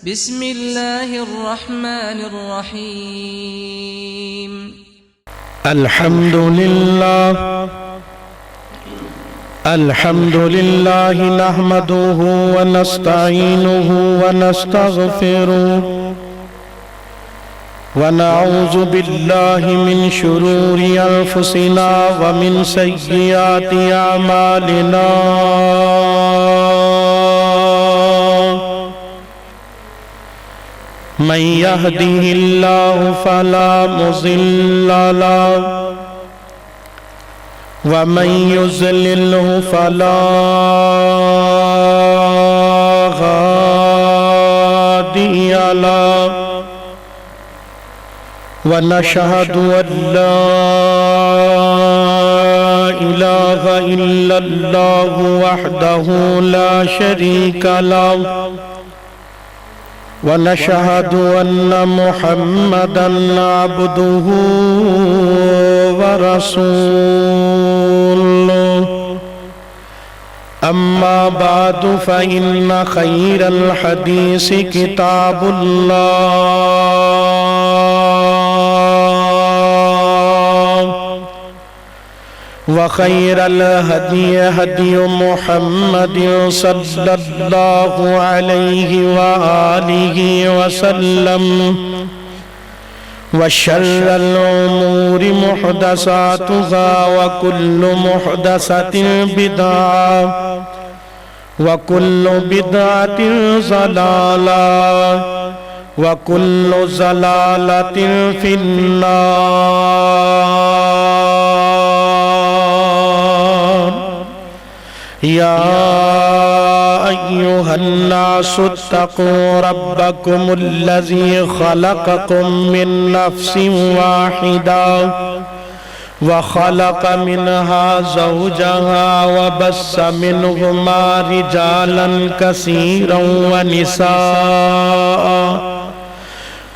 بسم الله الرحمن الرحيم. الحمد لله نحمده ونستعينه ونستغفره ونعوذ بالله من شرور أنفسنا ومن سيئات أعمالنا من يهده الله فلا مضل له ومن يضلله فلا هادي له ونشهد أن لا إله إلا الله وحده لا شريك له ونشهد أن محمدًا عبده ورسوله أما بعد فإن خير الحديث كتاب الله وخير الهدي هدي محمد صلى الله عليه وآله وسلم وشر الأمور محدثاتها وكل محدثة بدعة وكل بدعة ضلالة وكل ضلالة في النار. يا أيها الناس اتقوا ربكم الذي خلقكم من نفس واحدة وخلق منها زوجها وبث منهما رجالا كثيرا ونساء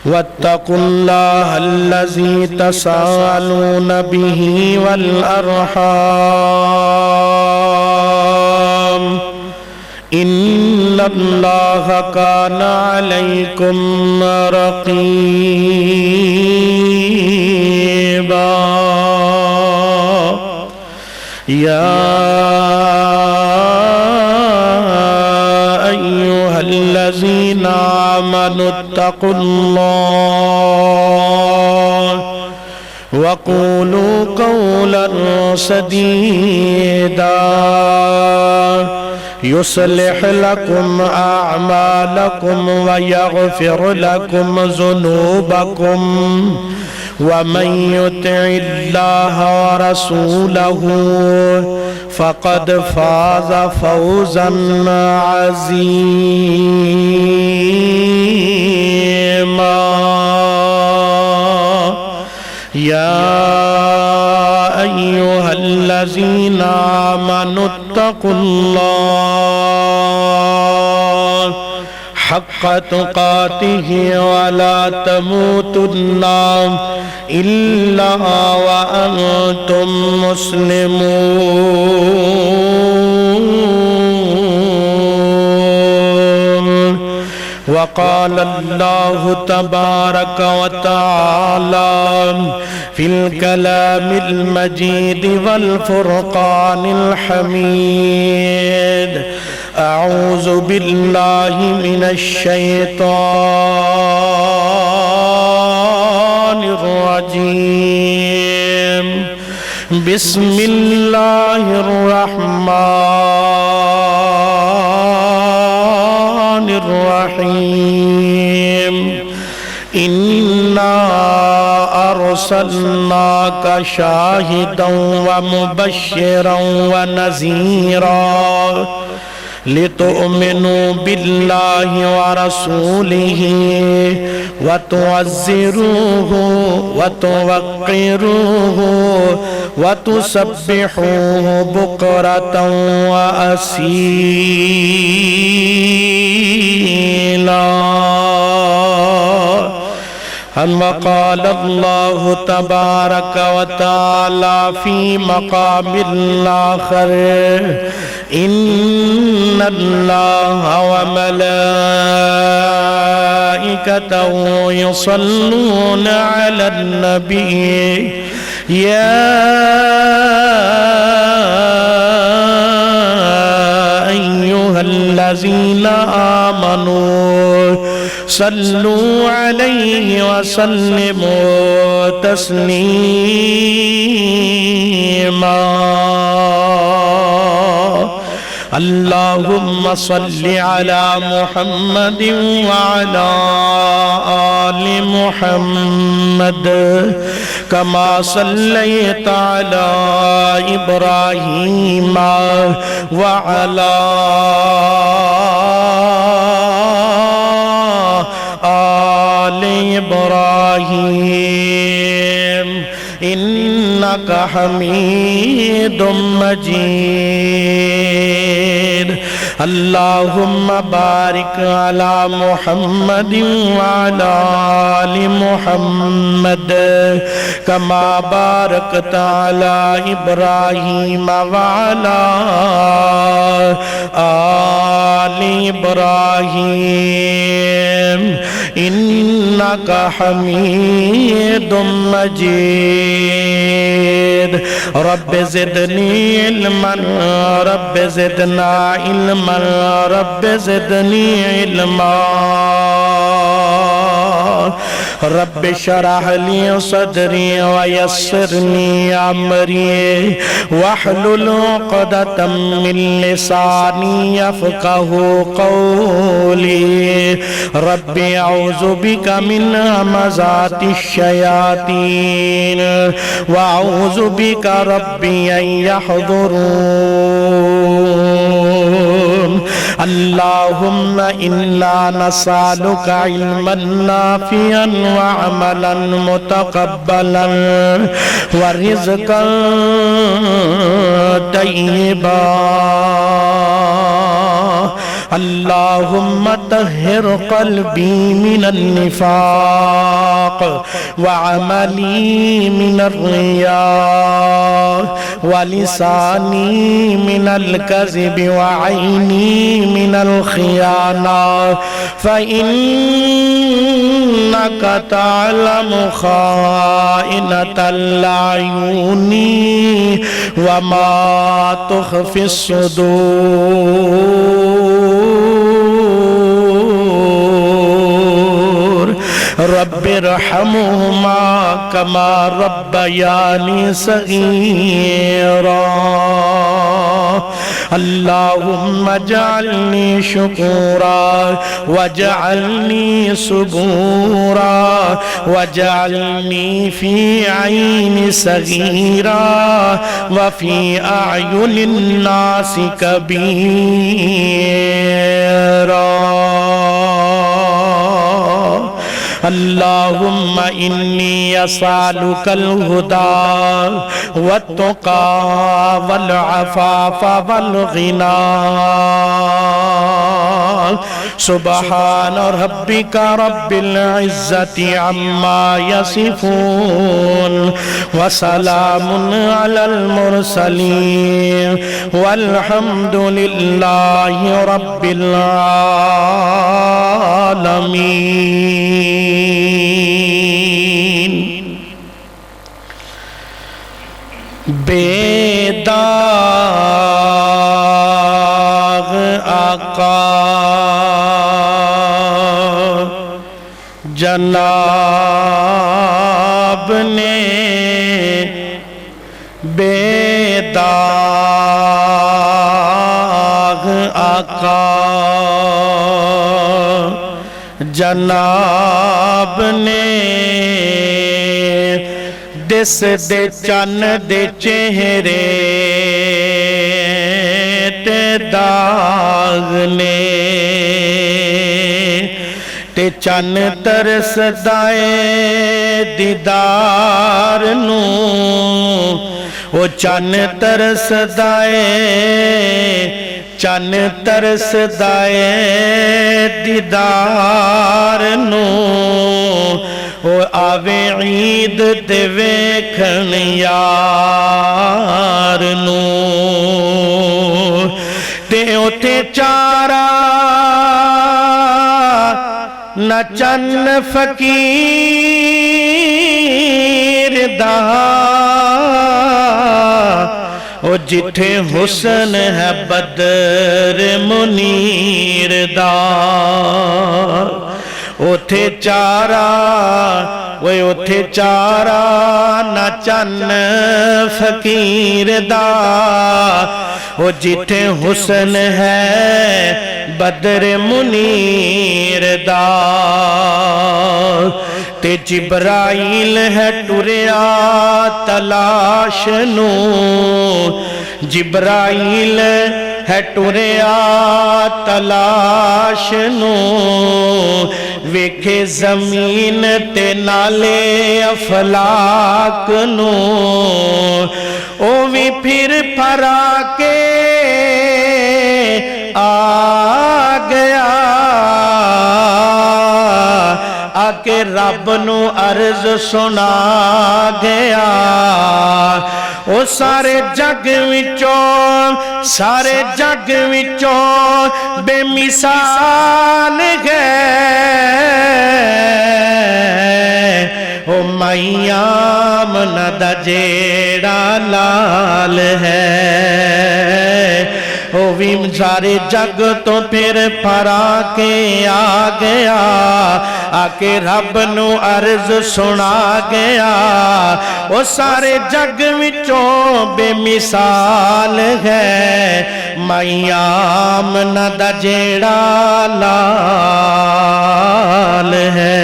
واتقوا الله الذي تساءلون به والأرحام إن الله كان عليكم رقيبا. يا أيها الذين آمنوا اتقوا الله وقولوا قولا سديدا يصلح لكم أعمالكم ويغفر لكم ذنوبكم ومن يطع الله ورسوله فقد فاز فوزا عظيما. يا أيها الذين آمنوا اتقوا الله حق تقاته ولا تموتن إلا وأنتم مسلمون. وقال الله تبارك وتعالى في الكلام المجيد والفرقان الحميد: أعوذ بالله من الشيطان الرجيم. بسم الله الرحمن الرحيم. إنا أرسلناك شاهدا ومبشرا ونذيرا لتؤمنوا بالله ورسوله وتعزروه وتوقروه وتسبحوه بكرة وأصيلا. وقال الله تبارك وتعالى في مقام آخر: इन्नल्लाह व मलाइकतहु युसल्लूना अलन नबी या अय्युहल्लज़ीना आमनू सल्लू अलैहि व सल्लिमू तस्लीमा। अल्लाहुम्मा सल्लि अला मुहम्मदिन व अला आलि मुहम्मद कमा सल्लैता अला इब्राहीम व अला आलि इब्राहीम इन्नका हमीदुम मजीद। अल्लाहुम्मा बारिक अला मुहम्मदिन व अला आलि मुहम्मद कमा बारकता अला इब्राहीम व अला आलि इब्राहीम इन्नका हमीदुम मजीद। Rabbi ज़िदनी इल्मन rabbi ज़िदना इल्मन rabbi ज़िदनी इल्मा। रब्बि शरह ली सदरी व यस्सिरनी अमरी वहलुल उक़दतम मिन लिसानी यफ़क़हू क़ौली। रब्बि अऊज़ु बिका मिन हमज़ातिश शयातीन व अऊज़ु बिका रब्बि अन यहज़ुरून। अल्लाहुम्मा इन्ना नसअलुका इल्मन नाफ़िअन व अमलन मुतक़ब्बलन व रिज़्क़न तय्यिबा। अल्लाहुम्मा तह्हिर क़ल्बी मिनन निफ़ाक़ व अमली मिनर रिया व लिसानी मिनल कज़िब व ऐनी मिनल ख़ियाना फ़इन्नका तअलमु ख़ाइनतल अयूनी व मा तुख़फ़िस सुदूर। रब्बिरहमुहुमा कमा रब्बयानी सगीरा। अल्लाहुम्मा जअलनी शुकूरा वजअलनी सुबूरा वजअलनी फी ऐनी सगीरा व फी अयुनिन नासि कबीरा। अल्लाहुम्मा इन्नी अस्अलुकल हुदा वत्तुका वल अफ़ाफ़ा वल गिना। सुब्हान रब्बिका रब्बिल इज़्ज़ति अम्मा यसिफून व सलामुन अलल मुरसलीन वल्हम्दुलिल्लाहि रब्बिल आलमीन। बेदाग आका जनाब ने बेदाग आका जनाब ने दिस दे चन्न दे चेहरे ते दाग ने ते चन्न तरसदा ए दीदार नू ओ चन्न तरसदा ए चन्न तरसदा ए दीदार नू ओ आवे ईद ते वेखण यार नू ते उथे चारा न चन्न फकीर दा ओ जिथे हुसन है बदर मुनीर दा उथे चारा वो उथे चारा न चन्न फकीर दा ओ जिथे हुसन है बदर मुनीर दा ते जिब्राइल है टुरिया तलाश नू जिब्राइल है टुरिया तलाश नू वेखे जमीन ते नाले अफलाक नू ओ भी फिर फरा के आ गया आके रब नू अर्ज सुना गया ओ सारे जग विचों बेमिसाल है ओ मैया मना दा जेड़ा लाल है ओ भी सारे जग तो फिर फरा के आ गया आके रब नू अर्ज सुना गया ओ सारे जग विचों बेमिसाल है मैया मना दा जेड़ा लाल है।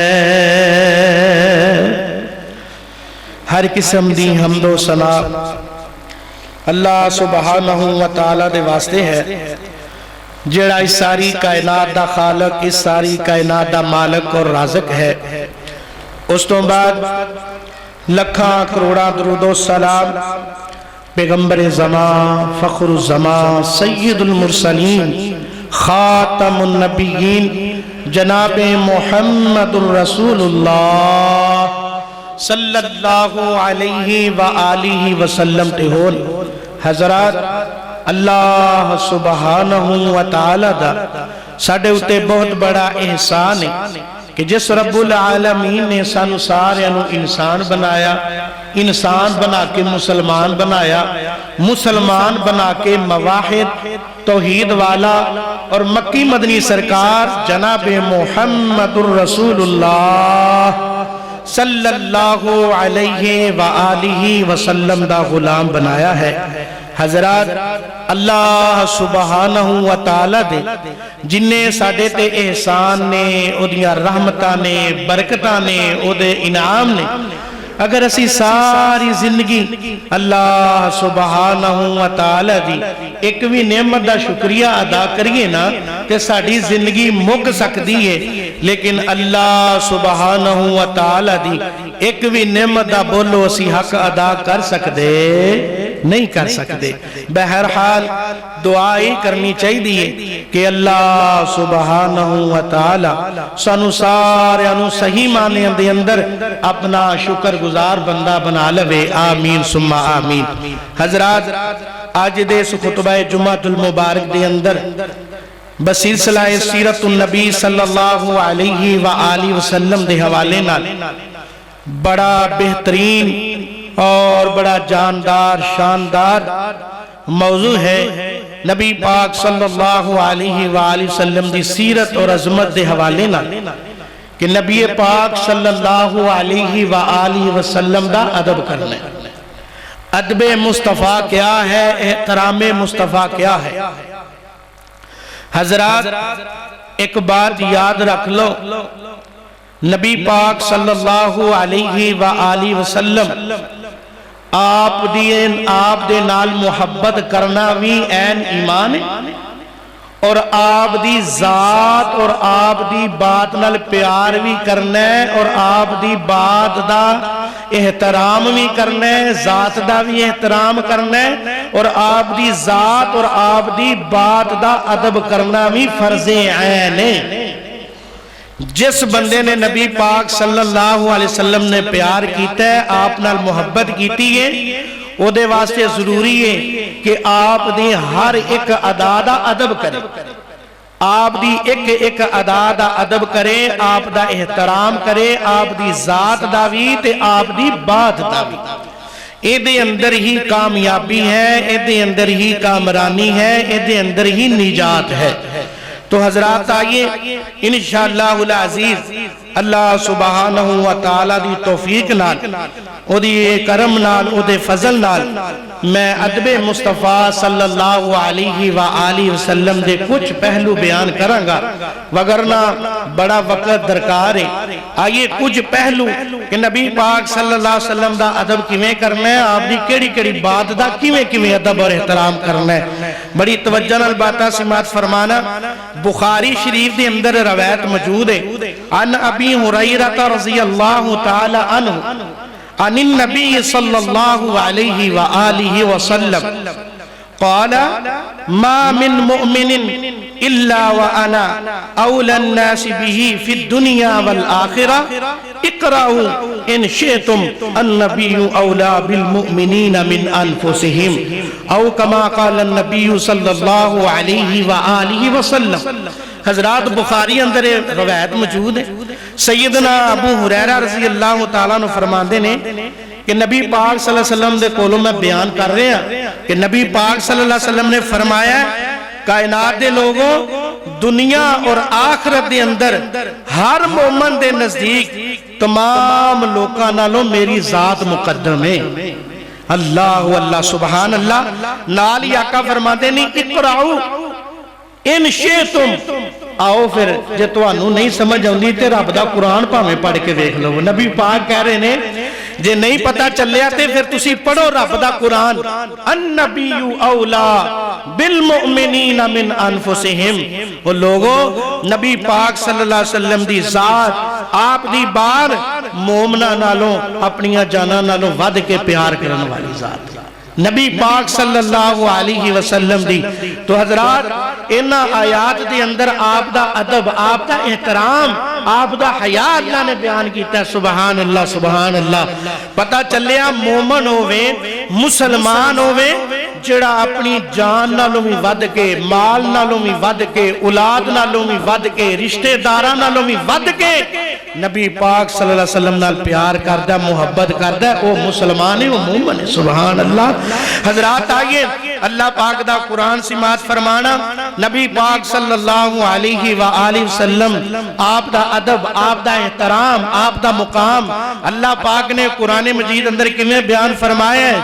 हर किस्म दी हम्दो सना अल्लाह सुबहानहू व तआला दे वास्ते है जेड़ा इस सारी कायनात दा खालक इस सारी कायनात दा मालिक और राज़िक है। उस तो बाद लखा करोड़ा दरूदो सलाम पैगंबर ज़मां फ़ख्रुल ज़मां सय्यदुल मुरसलीन खातमुन नबिय्यीन जनाब मुहम्मदुर रसूलुल्लाह सल्लल्लाहु अलैहि व आलिहि वसल्लम ते होन। हज़रात अल्लाह सुबहानहू व तआला दा साडे उत्ते बहुत बड़ा एहसान है कि जिस रब्बुल आलमीन ने सानू सारियां नू इंसान बनाया, इंसान बना के मुसलमान बनाया, मुसलमान बना के मवाहिद तौहीद वाला और मक्की मदनी सरकार जनाब मुहम्मदुर रसूलुल्लाह सल्लल्लाहु अलैहि व आलिहि वसल्लम दा गुलाम बनाया है। हज़रात अल्लाह सुबहानहू व तआला दे जिन्ने साडे ते एहसान ने ओदियां रहमतां ने बरकतां ने ओदे इनाम ने अगर असी सारी जिंदगी अल्लाह सुबहानहू व तआला दी एक भी नेमत दा शुक्रिया अदा करिए ना ते साडी जिंदगी मुक सकदी है, लेकिन अल्लाह सुबहानहू व तआला दी एक भी नेमत दा बोलो असी हक अदा कर सकदे नहीं कर सकते। बहरहाल दुआ ही करनी चाहिए कि अल्लाह सुबहानहू व तआला सानू सारियां नू सही माने दे अंदर अपना शुक्र गुजार बंदा बना लवे। आमीन सुम्मा आमीन। हज़रात आज दे इस खुतबा जुमातुल मुबारक दे अंदर बसिलसिला सीरतुन नबी सल्लल्लाहु अलैहि व आलिहि वसल्लम दे हवाले नाल बड़ा बेहतरीन और बड़ा जानदार शानदार मौजू है नबी पाक सल्लल्लाहु अलैहि व आलिहि वसल्लम दी सीरत और अजमत दे हवाले नाल कि नबी पाक सल्लल्लाहु अलैहि व आलिहि वसल्लम दा अदब करना। अदब मुस्तफ़ा क्या है, एहतराम मुस्तफ़ा क्या है। हज़रात एक बात याद रख लो, नबी पाक सल्लल्लाहु अलैहि व आलिहि वसल्लम आप दे नाल मुहब्बत करना भी ऐन ईमान है और आप दी जात और आप दी बात नाल प्यार भी करना है और आप दी बात दा एहतराम भी करना है, जात दा भी एहतराम करना है और आप दी जात और आप दी बात दा अदब करना भी फर्ज़े ऐन है। जिस बंदे ने नबी पाक सल्लल्लाहु अलैहि वसल्लम ने प्यार कीता है, आप नाल मुहब्बत कीती है, ਉਹਦੇ वास्ते जरूरी है कि आप दी हर एक अदा दा अदब करे, आप दी एक एक अदा दा अदब करे, आप दा एहतराम करे, आप दी जात दा भी ते आप दी बात दा भी। इहदे अंदर ही कामयाबी है, इहदे अंदर ही कामरानी है, इहदे अंदर ही निजात है। तो हजरात आइए इंशाअल्लाहुल अजीज अल्लाह सुबहानहू व तआला दी तौफीक नाल, ओदी करम नाल, ओदे फजल नाल मैं अदबे मुस्तफा सल्लल्लाहु अलैहि व आलिहि वसल्लम दे कुछ पहलू बयान करांगा, वगरना बड़ा वक्त दरकार है। आइए कुछ पहलू कि नबी पाक सल्लल्लाहु अलैहि वसल्लम दा अदब किवें करना है, आपदी केड़ी-केड़ी बात दा किवें-किवें अदब और एहतराम करना है। बड़ी तवज्जो नाल बातां समात फरमाना। बुखारी शरीफ के अंदर रवायत मौजूद है, अन अबी हुरैरा रज़ियल्लाहु तआला अन्हु अनिन नबी सल्लल्लाहु अलैहि व आलिहि वसल्लम क़ाल मा मिन मुमिनिन इल्ला व अना औला अन्नास बिही फिद दुनिया वल आखिरह इक़राउ इन शिअतुम अन्नबिय्यु औला बिल मुमिनीना मिन अनफुसिहिम औ कमा क़ाल अन्नबिय्यु सल्लल्लाहु अलैहि व आलिहि वसल्लम। हजरात बुखारी अंदर रवायत मौजूद है, सैयदना अबू हुरैरा रज़ी अल्लाह तआला अन्हु फरमाते ने कि नबी पाक सल्लल्लाहु अलैहि वसल्लम दे कोलों मैं बयान कर रहा कि नबी पाक सल्लल्लाहु अलैहि वसल्लम ने फरमाया, कायनात दे लोगों, दुनिया और आखिरत दे अंदर हर मोमन दे नजदीक तमाम लोकां नालों मेरी जात मुकद्दम है। अल्लाह अल्लाह सुबहान अल्लाह। नाल ही आका फरमाते नहीं इक़राउ इन शिअतुम, आओ फिर जे तुहानू नहीं समझ आउंदी ते रब दा कुरान भावें पढ़ के देख लो। नबी पाक कह रहे ने जे नहीं पता चलिया ते फिर तुसी पढ़ो रब दा कुरान। अन्नबिय्यु औला बिल मुमिनीना मिन अनफुसिहिम। वो लोगो नबी पाक सल्लल्लाहु अलैहि वसल्लम दी जात आप दी बार मोमना नालों अपनियां जाना नालों वध के प्यार करने वाली जात नबी पाक सल्लल्लाहु अलैहि वसल्लम दी। तो हजरात इन्हां आयात दे अंदर आप दा अदब, आप दा एहतराम, आप दा हया अल्लाह ने बयान किया। सुबहान अल्लाह सुबहान अल्लाह। पता चलिया मोमन होवे, मुसलमान होवे, जिहड़ा अपनी जान नालों भी वध के, माल नालों भी वध के, औलाद नालों भी वध के, रिश्तेदारां नालों भी वध के नबी पाक सल्लल्लाहु अलैहि वसल्लम नाल प्यार करदा, मुहब्बत करदा, वो मुसलमान है, वो मोमन है। सुबहान अल्लाह। हजरात आइए अल्लाह पाक दा कुरान सिमात फरमाना, नबी पाक सल्लल्लाहु अलैहि व आलिहि वसल्लम आप दा अदब, आप दा एहतराम, आप दा मुकाम अल्लाह पाक ने कुरान मजीद अंदर किवें बयान फरमाया है।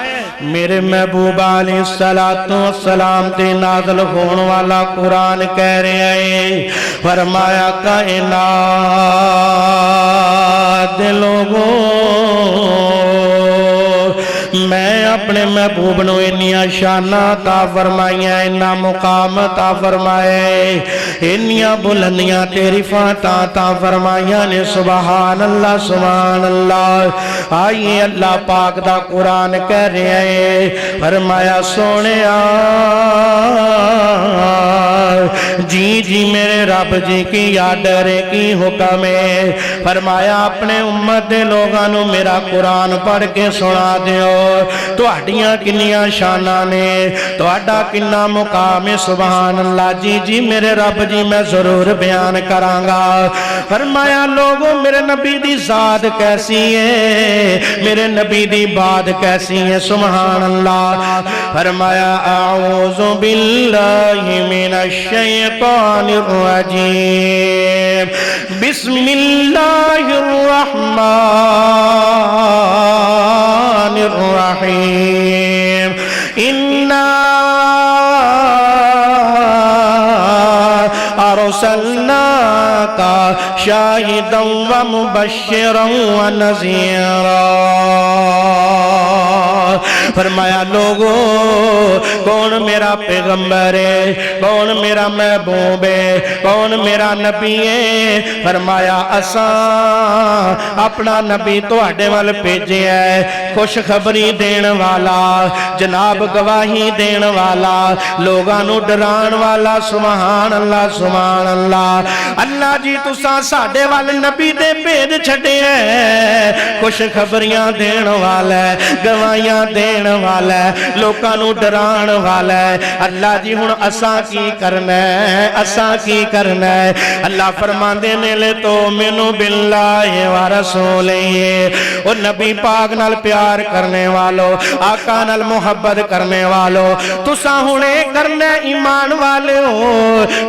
मेरे महबूब अलैहिस्सलातु वस्सलाम ते नाज़िल होने वाला कुरान कह रहे हैं, फरमाया कायनात दे लोगों, मैं अपने महबूब नूं इन्नियां शानां ता फरमाइयां, इन्ना मुकाम ता फरमाए, इन्नियां बुलंदियां तारीफां ता फरमाइयां ने। सुभान अल्लाह सुभान अल्लाह। आइए अल्लाह पाक दा कुरान कह रहा है, फरमाया सोनिया जी जी मेरे रब जी की आर्डर है, की हुक्म है। फरमाया अपने उम्मत दे लोगां नूं मेरा कुरान पढ़ के सुना दिओ, तुहाडियां किन्नियां शानां ने, तुहाडा किन्ना मुकाम है। सुभान अल्लाह। जी जी मेरे रब जी मैं जरूर बयान करांगा। फरमाया लोगों मेरे नबी दी जात कैसी है, मेरे नबी दी बात कैसी है। सुभान अल्लाह। फरमाया आऊज़ु बिल्लाहि मिनश शैतानिर रजीम, बिस्मिल्लाहिर रहमानिर रहीम, इन्ना अरसलनाका शाहिदन व मुबश्शिरन व नज़ीरा। फरमाया लोगो कौन मेरा पैगंबर है, कौन मेरा महबूब है, कौन मेरा नबी है। फरमाया असा अपना नबी तुहाडे वल भेजिया है, खुशखबरी देण वाला, जनाब गवाही देण वाला, लोगां नूं डराण वाला। सुभान अल्लाह सुभान अल्लाह। अल्लाह जी तुसां साडे वल नबी दे भेज छड्डे है, खुशखबरियां देण वाला है, गवाहियां देण वाला है, लोकां नूं डराण वाला है। अल्लाह जी हुण असां की करना है, असां की करना है। अल्लाह फरमांदे ने ले तो मैनू बिल्लाहि व रसूलिही, ओ नबी पाक नाल प्यार करने वालों, आका नाल मुहब्बत करने वालों, तुसां हुणे करना ईमान वाले हो,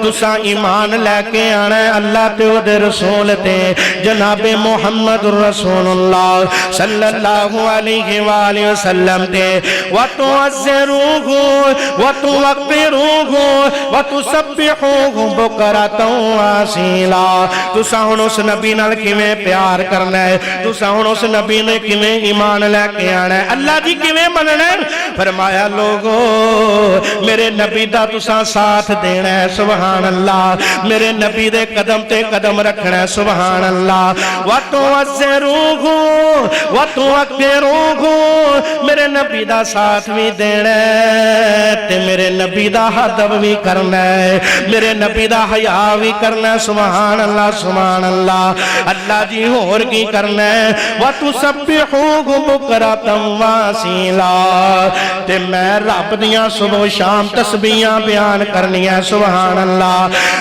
तुसां ईमान लैके आना अल्लाह ते ओदे रसूल ते, जनाबे मुहम्मद रसूलुल्लाह सल्लल्लाहु अलैहि वसल्लम ते। व तुअज़्ज़िरूहु व तुवक्किरूहु व तुसब्बिहूहु बुकरतन व असीला। तुसां हुण उस नबी नाल किवें प्यार करना है, तुसां हुण उस नबी ने किवें ईमान लैके आना है, अल्लाह जी किवें मनना है। फरमाया लोगो मेरे नबी दा तुसां साथ देना है, सुभान अल्लाह, मेरे नबी दे कदम ते कदम रखना है, सुभान अल्लाह। व तुअज़्ज़िरूहु व तुवक्किरूहु, मेरे नबी दा साथ भी देना है ते मेरे नबी दा अदब भी करना है, मेरे नबी दा हया भी करना है, सुभान अल्लाह सुभान अल्लाह। अल्लाह जी होर की करना है, व तुसब्बिहूहु बुकरतन व असीला, ते मैं रब दियां सुबह शाम तस्बीहां बयान करनियां, सुभान अल्लाह।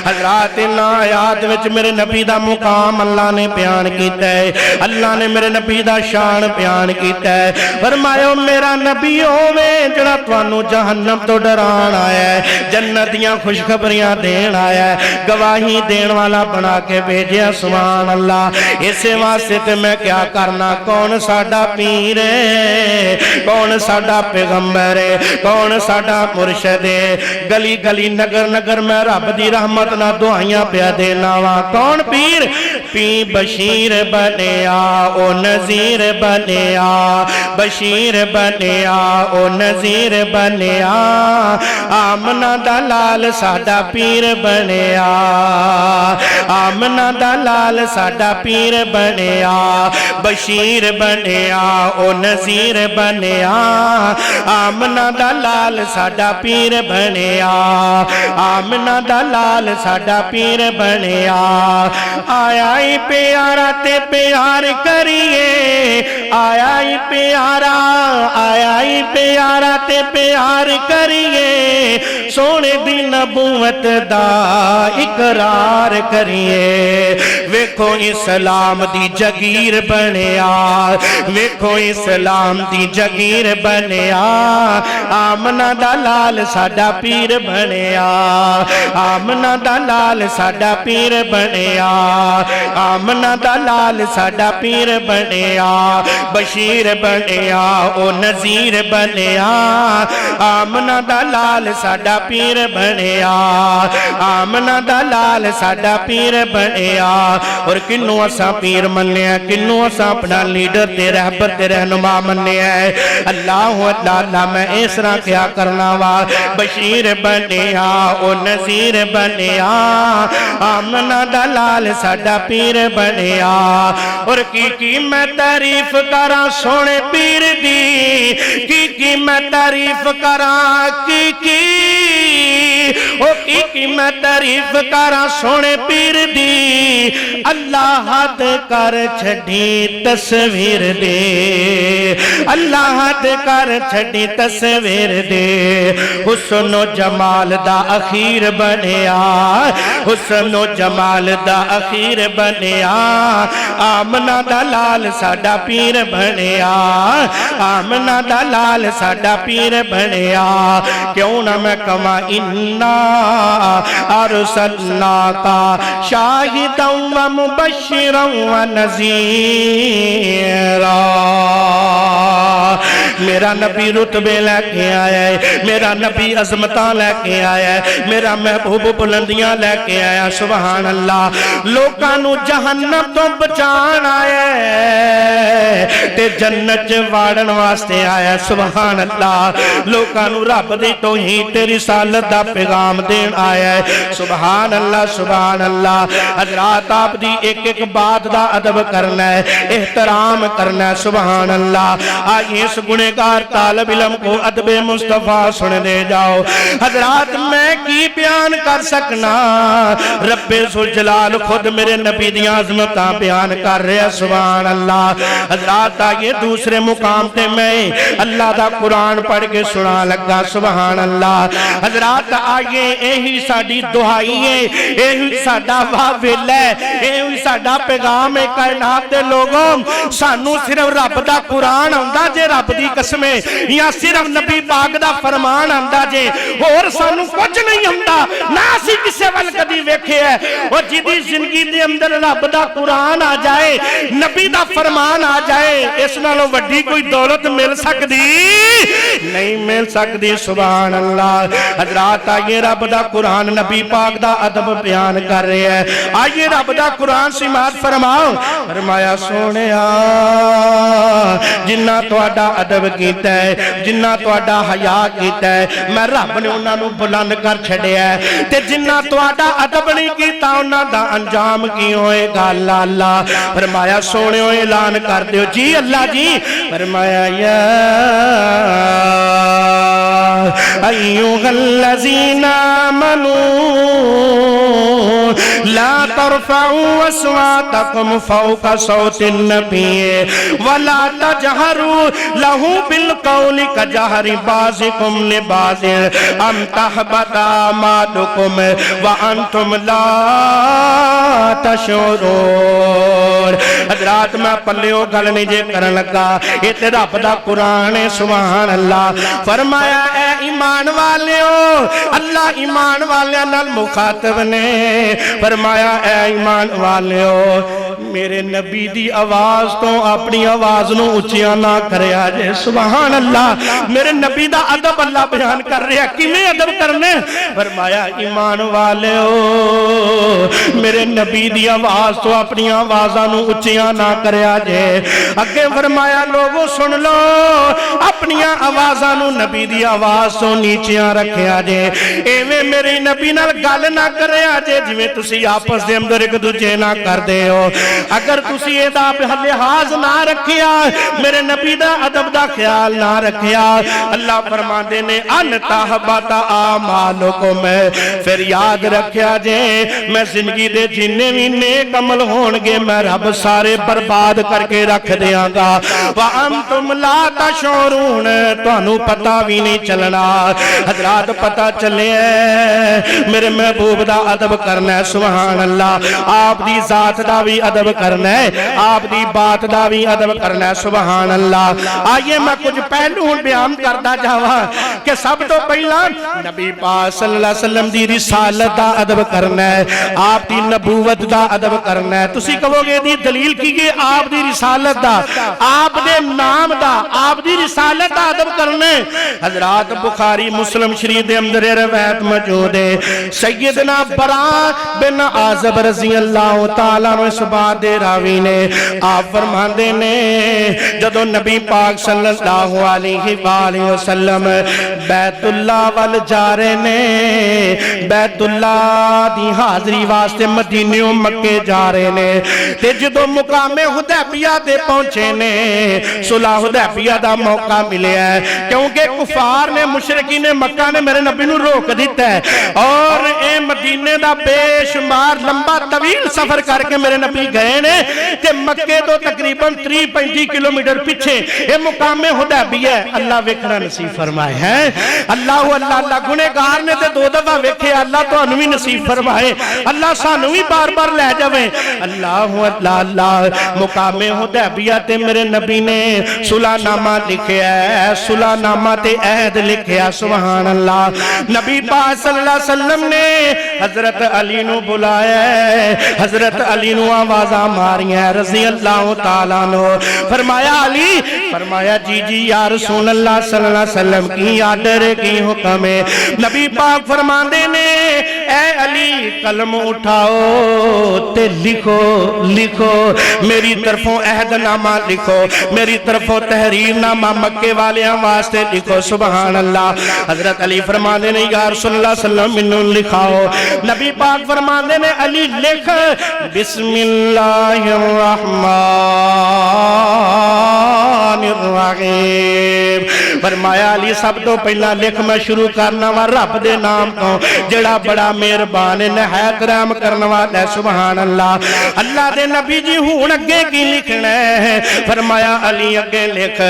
हज़रात इन आयात विच मेरे नबी दा मुकाम अल्लाह ने बयान कीता है, अल्लाह ने मेरे नबी दा शान बयान कीता है। फरमाया मेरा नबी होवे जिहड़ा तुहानू जहन्नम तो डराण आया है, जन्नत दियां खुशखबरियां देण आया है, गवाही देण वाला बना के भेजिया, सुभान अल्लाह। इसे वास्ते ते मैं क्या करना, कौन साडा पीर है, कौन साडा पैगंबर है, कौन साडा मुर्शद है। गली गली नगर नगर मैं रब दी रहमत ना दुआइयां पिया देना वा। कौन पीर? पी बशीर बनिया ओ नजीर बनिया, बशीर बनिया ओ नजीर बनिया, आमना दा लाल साडा पीर बनिया, आमना दा लाल साडा पीर बनिया, बशीर बनिया ओ नजीर बनिया, आमना दा लाल साडा पीर बनिया, आमना दा लाल साडा पीर बनिया। आया ही प्यारा ते प्यार करिए, आया ही प्यारा, आया ही प्यारा ते प्यार करिए, सोने दी नबूवत दा इकरार करिए। वेखो इस्लाम दी जगीर बनिया, वेखो इस्लाम दी जगीर बनिया, आमना दा लाल साडा पीर बनिया, आमना दा लाल साडा पीर बनिया, आमना दा लाल साडा पीर बनिया, बशीर बनिया ओ नजीर बनिया, आमना दा लाल साडा पीर बनिया, आमना दा लाल साडा पीर बनिया। और किन्नू असा पीर मन्निया, किन्नू असा अपना लीडर ते रहबर ते रहनुमा मन्निया है। अल्लाह अल्लाह मैं इस तरह क्या करना वा, बशीर बनिया ओ नजीर बनिया, आमना दा लाल साडा पीर बनिया। और की मैं तारीफ करा सोने पीर दी, की मैं तारीफ करा, की ओ की मैं तारीफ करा सोने पीर दी। अल्लाह दे कर छड़ी तस्वीर दे, अल्लाह दे कर छड़ी तस्वीर दे, हुस्नो जमाल दा अखीर बनिया, हुस्नो जमाल दा अखीर बनिया, आमना दा लाल साडा पीर बनिया, आमना दा लाल साडा पीर बनिया। क्यों ना मैं कमा इन्ना अरसलना का शाहिदन व मुबश्शिरन व नज़ीरा। मेरा नबी रुतबे लैके आया है, मेरा नबी अजमतां लैके आया है, मेरा महबूब बुलंदियां लैके आया। सुभान अल्लाह। लोकां नू जहन्नम तो बचाण आया है ते जन्नत च वाड़न वास्ते आया। सुभान अल्लाह। लोकां नू रब दी तौहीद ते रिसालत दा पैगाम देण आया है। सुभान अल्लाह, सुभान अल्लाह। हजरात आप दी एक एक बात दा अदब करना है, एहतराम करना है। सुभान अल्लाह। आज इस गुनेगार तालिब इल्म को अदबे मुस्तफा सुन दे जाओ। हजरात मैं की बयान कर सकना, रब्बे सुल जलाल खुद मेरे नबी दी अज़मतां बयान कर रहा। सुभान अल्लाह। हजरात आइए दूसरे मुकाम ते मैं अल्लाह दा कुरान पढ़ के सुना लगा। सुभान अल्लाह। हजरात आइए यही साडी दुहाई है, यही साडा वावेला है, यही साडा पैगाम है कायनात दे लोगों। सानू सिर्फ रब दा कुरान आंदा जे, रब दी कसम है, या सिर्फ नबी पाक दा फरमान आंदा जे, होर सानू कुछ नहीं आंदा। ना असीं किसे वल कदी वेखे है और जिदी जिंदगी दे अंदर रब दा कुरान आ जाए, नबी दा फरमान आ जाए, इस नालों वड्डी कोई दौलत मिल सकदी नहीं, मिल सकदी। सुभान अल्लाह। हजरात आइए रब दा कुरान नबी पाक दा अदब बयान कर रहे हैं। आइए रब दा कुरान सिमात फरमाओ। फरमाया सोनिया जिन्ना तुहाडा अदब कीता है, जिन्ना तुहाडा हया कीता है, मैं रब ने उन्हां नूं बुलंद कर छड्या है, ते जिन्ना तुहाडा अदब नहीं कीता उन्हां दा अंजाम की होएगा। अल्लाह फरमाया सोनियो ऐलान कर दियो जी। अल्लाह जी फरमाया या अय्युहल्लज़ीना आमनू ला तरफ़ऊ अस्वातकुम फ़ौक़ सौतिन नबी वला तजहरू लहू बिल क़ौलि कजहरि बाज़िकुम लिबाज़िन अम तहबता अमालुकुम व अंतुम ला तशऊरून। हजरात मैं पल्लियों गल नहीं जे करन लगा, ये ते रब दा कुरान है। सुभान अल्लाह। फरमाया ए ईमान वालियो, अल्लाह ईमान वालियां नाल मुखातब ने। फरमाया ए ईमान वालियो मेरे नबी दी आवाज तो अपनी आवाज नूं उच्चिया ना करया जे। सुभान अल्लाह। मेरे नबी दा अदब अल्लाह बयान कर रहा, किवें अदब करने। फरमाया ईमान वालियो मेरे नबी दी आवाज तो अपनी आवाज़ां नूं उच्चिया ना करया जे। अगे फरमाया लोगों सुन लो, अपनी आवाज़ां नूं नबी दी आवाज तो नीचिया रखिया जे। एवें मेरे नबी नाल गल ना करया जे जिवें तुसीं आपस दे अंदर एक दूजे ना करदे हो। अगर तुसीं इहदा लिहाज ना रखिया, मेरे नबी दा अदब दा ख्याल ना रखिया, अल्लाह फरमांदे ने अन तहबता आमालुकुम, फिर याद रखिया जे मैं जिंदगी दे जिन्ने भी नेक अमल होणगे मैं रब सारे बर्बाद करके रख देंगा। व अंतुम ला तशऊरून, तुहानू पता भी नहीं चलना। हजरात पता चले मेरे महबूब दा अदब करना है। सुभान अल्लाह। आप दी जात दा भी अदब करना है, आप दी बात दा भी अदब करना है। सुभान अल्लाह। आइए मैं कुछ पहलू बयान करदा जावा कि सब तो पहला नबी पाक सल्लल्लाहु अलैहि वसल्लम दी रिसालत दा अदब करना है, आप दी नबूवत दा अदब करना है। तुसी कहोगे दी दलील की है, आप दी रिसालत दा, आप दे नाम दा, आप दी रिसालत दा अदब करना है। हजरात बुखारी मुस्लिम शरीफ दे अंदर रवायत मौजूद है, सैयदना बरा बिन आज़ब रज़ी अल्लाह तआला अन्हु इस बात दे रावी ने आप फरमांदे ने जदों नबी पाक सल्लल्लाहु अलैहि वसल्लम बैतुल्लाह वल जा रहे ने, बैतुल्लाह दी हाजरी वास्ते मदीने मक्के जा रहे ने, ते जदों मुकामे हुदैबिया ते पहुंचे ने, सुलह हुदैबिया दा मौका मिलिया है, क्योंकि कुफार ने मुशरिकीन ने मक्का ने मेरे नबी नूं रोक दिता है और ए मदीने दा बेशुमार लंबा तवील सफर करके मेरे नबी गए ने ते मक्के तो तकरीबन 30-35 किलोमीटर पीछे ये मुकामे हुदैबिया है। अल्लाह वेखना नसीब फरमाए है। अल्लाह अल्लाह अल्लाह गुनेगार ने ते 2 दफा वेखे, अल्लाह तुहानू भी नसीब फरमाए, अल्लाह सानू भी बार-बार ले जावे। अल्लाह अल्लाह अल्लाह। मुकामे हुदैबिया ते मेरे नबी ने सुलहनामा लिखिया है, सुलहनामा ते अहद लिखिया। सुभान अल्लाह। नबी पाक सल्लल्लाहु अलैहि वसल्लम ने हजरत अली नू बुलाया, हजरत अली नू आवाज़ां मारियां रज़ी अल्लाह तआला नो। फरमाया अली, फरमाया जी जी या रसूल अल्लाह सल्लल्लाहु अलैहि वसल्लम की आर्डर की हुक्म है। नबी पाक फरमाते ने ए अली कलम उठाओ ते लिखो, लिखो मेरी तरफों अहदनामा लिखो, मेरी तरफों तहरीरनामा मक्के वालियां वास्ते लिखो। सुभान अल्लाह। हजरत अली फरमाते ने या रसूल अल्लाह सल्लल्लाहु अलैहि वसल्लम मैनू लिखाओ। नबी पाक फरमाते ने अली लिख बिस्मिल्लाहिर्रहमानिर्रहीम। फरमाया अली सब तो पहला लिख मैं शुरू करना वा रब दे नाम तो जेड़ा बड़ा मेहरबान है निहायत रहम करने वाला है। सुभान अल्लाह। अल्लाह दे नबी जी हुण अगे की लिखना है? फरमाया अली अगे लिख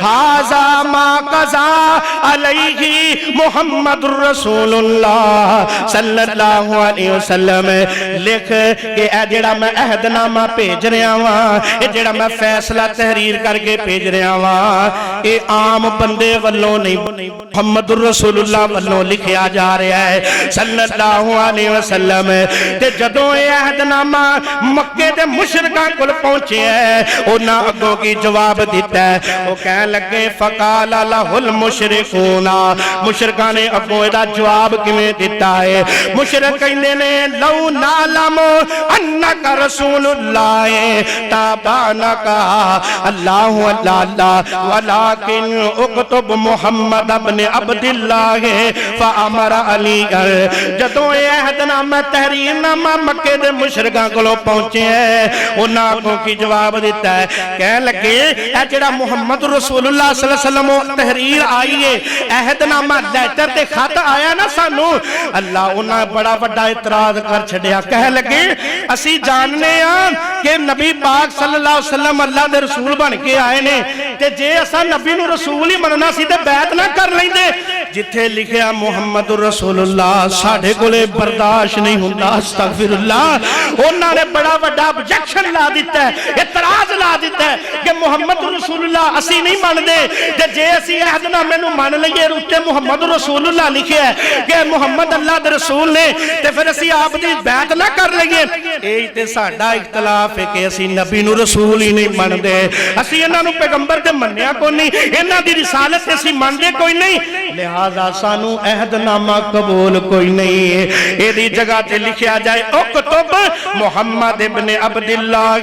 हाजा मा कज़ा अलैहि मुहम्मदुर रसूलुल्लाह सल्लल्लाहु अलैहि वसल्लम। लिख कि ए जेड़ा मैं अहदनामा भेज रहा वा, ये जेड़ा मैं फैसला तहरीर करके भेज रहा वा, ये आम बंदे वल्लों नहीं मुहम्मदुर रसूलुल्लाह वल्लों लिखिया जा रहा है सल्लल्लाहु अलैहि वसल्लम। ते जदों ये अहदनामा मक्के दे मुशरिकां कोल पहुंचे है उन्हां अगों की जवाब दिता है। वो कह लगे फकाल लहुल मुशरिकूना। मुशरिकां ने अगों इहदा जवाब किवें दिता है? मुशरिक कहंदे ने लौ नालम अन्नका रसूलुल्लाह ताबानका अल्लाहु अल्लाह वलाकिन उक्तुब मुहम्मद इब्न अब्दुल्लाह फअमर अली। जदों ये अहदनामा तहरीरनामा मक्के दे मुशरिकां कोलों पहुंचे है उन्हां अगों की जवाब दिता है। कह लगे ए जेड़ा मुहम्मद रसूलुल्लाह सल्लल्लाहु अलैहि वसल्लम तहरीर आई है अहदनामा लैटर ते खत आया ना सानू, अल्लाह उन्हां बड़ा बड़ा इतराज कर छड़िया। कह लगे असी जानने हां कि नबी पाक सल्लल्लाहु अलैहि वसल्लम अल्लाह दे रसूल बन के आए ने ते जे असा नबी नू रसूल ही मनना सी ते बैत ना कर लेंदे। जिथे लिखिया मुहम्मदुर रसूलुल्लाह साडे कोले बर्दाश्त नहीं हुंदा। अस्तगफिरुल्लाह। उन्हां ने बड़ा बड़ा ऑब्जेक्शन ला दिता है, इतराज ला दिता है कि मुहम्मदुर रसूलुल्लाह असी नहीं मनदे ते जे असी अहदनामे नू मान लईए उत्ते मुहम्मदुर रसूलुल्लाह लिखिया है कि मुहम्मद अल्लाह दे रसूल ने ते फिर असी आप दी बैत ना कर लईए। यही ते साडा इख्तलाफ है कि असी नबी नू रसूल ही नहीं मनदे। असी इन्हां नू पैगंबर ते मन्निया कोई नहीं, इन्हां दी रिसालत असी मनदे कोई नहीं, लिहाजा सानू अहदनामा कबूल कोई नहीं है। एदी जगह ते लिखिया जाए उक्तुब मुहम्मद इब्न अब्दुल्लाह,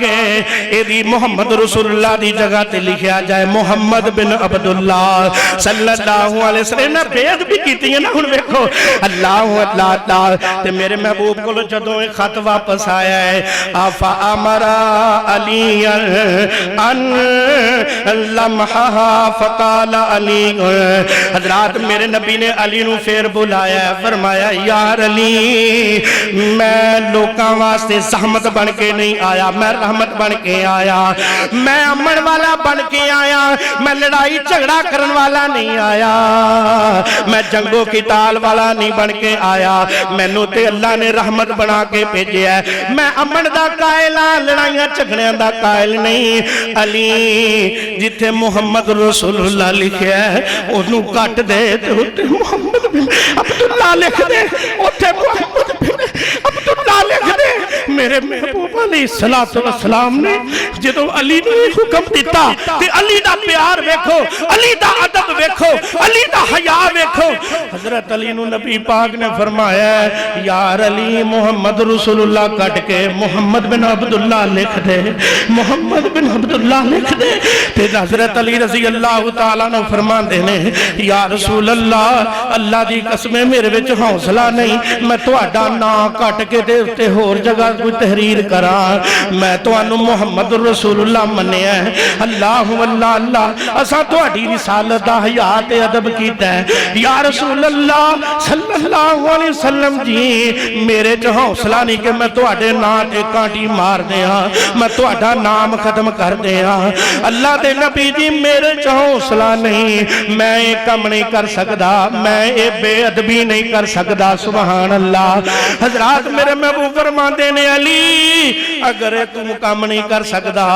एदी मुहम्मद रसूलुल्लाह दी जगह ते लिखिया जाए मुहम्मद बिन अब्दुल्लाह सल्लल्लाहु अलैहि वसल्लम। ने भेद भी कीती है ना। हुण वेखो अल्लाह अल्लाह ते मेरे महबूब को जदों खत वापस आया है आफा अमरा अली अन लम्हा फकाल अली। हजरात मेरे नबी ने अली नू फिर बुलाया, फरमाया यार अली मैं लोकां वास्ते सहमत बन के नहीं आया, मैं रहमत बन के आया, मैं अमन वाला बन के आया, मैं लड़ाई झगड़ा करने वाला नहीं आया, मैं जंगो किताल वाला नहीं बन के आया। मैनू ते अल्लाह ने रहमत बना के भेजा है। मैं अमन दा कायल हां, लड़ाइयां झगड़ियां दा कायल नहीं। अली जिथे मुहम्मद रसूलुल्लाह लिखिया है ओनू कट दे ते उत्ते मुहम्मद बिन अब्दुल्लाह लिख दे, उत्ते मुहम्मद बिन अब्दुल्लाह लिख दे। मेरे महबूब अलैहिस्सलातु वस्सलाम ने जदों अली नू हुक्म दिता ते अली दा प्यार वेखो, अली दा अदब वेखो, अली दा हया वेखो। हजरत अली नू नबी पाक ने फरमाया यार अली मुहम्मद रसूलुल्लाह कट के मुहम्मद बिन अब्दुल्लाह लिख दे, मुहम्मद बिन अब्दुल्लाह लिख दे। ते हजरत अली रज़ी अल्लाह तआला ने फरमांदे ने या रसूल अल्लाह अल्लाह दी कसम मेरे विच हौसला नहीं, मैं तुहाडा नाम कट के दे उत्ते होर जगह कोई तहरीर करा। मैं तुहानू मुहम्मद रसूलुल्लाह मन्निया है। अल्लाह अल्लाह अल्लाह असा तुहाडी रिसालत दा हया ते अदब कीता है। या रसूल अल्लाह सल्लल्लाहु अलैहि वसल्लम जी मेरे च हौसला नहीं कि मैं तुहाडे नाम ते कांटी मार दिया, मैं तुहाडा नाम खत्म कर दिया। अल्लाह दे नबी जी मेरे च हौसला नहीं, मैं ये कम नहीं कर सकदा, मैं ये बेअदबी नहीं कर सकदा। सुभान अल्लाह। हजरात मेरे महबूब फरमाते ने अली अगर तू मुकाम नहीं कर सकता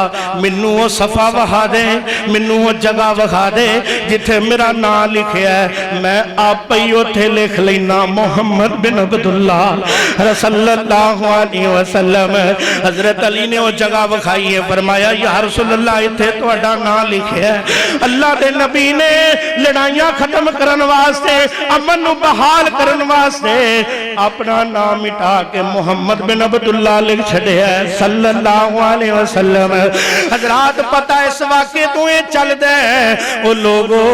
मैनू वो सफा वहा दे, मैनू वो जगह विखा दे जिथे मेरा नाम लिखिया है, मैं आप ही उथे लिख लेना मुहम्मद बिन अब्दुल्लाह सल्लल्लाहु अलैहि वसल्लम। हजरत अली ने वो जगह विखाई है, फरमाया या रसूलल्लाह इथे तुहाडा नाम लिखिया है। अल्लाह के नबी ने लड़ाइयां खत्म करने वास्ते, अमन नूं बहाल करने वास्ते अपना नाम मिटा के मुहम्मद बिन अब्दुल्लाह लिख छड़िया सल्लल्लाहु अलैहि वसल्लम। हजरात पता इस वाक़े तो ये चलदा है वो लोगों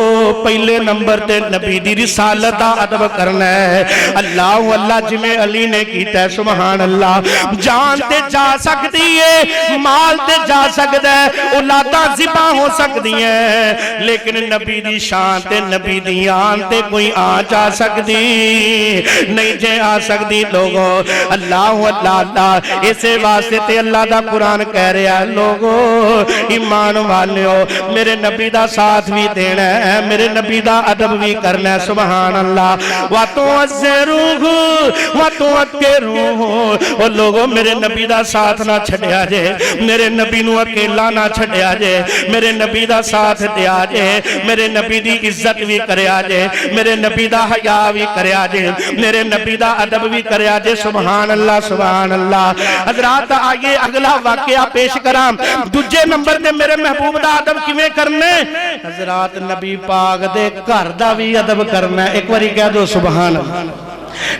पहले नंबर ते नबी दी रिसालत दा अदब करना है। अल्लाह अल्लाह जिवें अली ने कीता सुभान अल्लाह। जान ते जा सकती है, माल ते जा सकदा है, औलादा ज़िबा हो सकदी है, लेकिन नबी दी शान ते नबी दी आन ते कोई आ जा सकदी नहीं जे आ सकदी। लोगों अल्लाह अल्लाह अल्लाह इसे वास्ते ते अल्लाह दा कुरान कह रहा है लोगों ईमान वालियो मेरे नबी दा साथ भी देना है, मेरे नबी दा अदब भी करना है सुभान अल्लाह। वा तो अज़रूह वा तो अकरूह ओ लोगों मेरे नबी दा साथ ना छड़िया जे, मेरे नबी नू अकेला ना छड़िया जे, मेरे नबी दा साथ दिया जे, मेरे नबी दी इज्जत भी करया जे, मेरे नबी दा हया भी करया जे, मेरे नबी दा अदब भी करया जे सुभान अल्लाह सुभान अल्लाह। हजरात आइए अगला वाकया पेश करा। दूजे नंबर ते मेरे महबूब दा अदब किवें करने? हजरात नबी पाक दे घर दा भी अदब करना। एक बारी कह दो सुभान अल्लाह।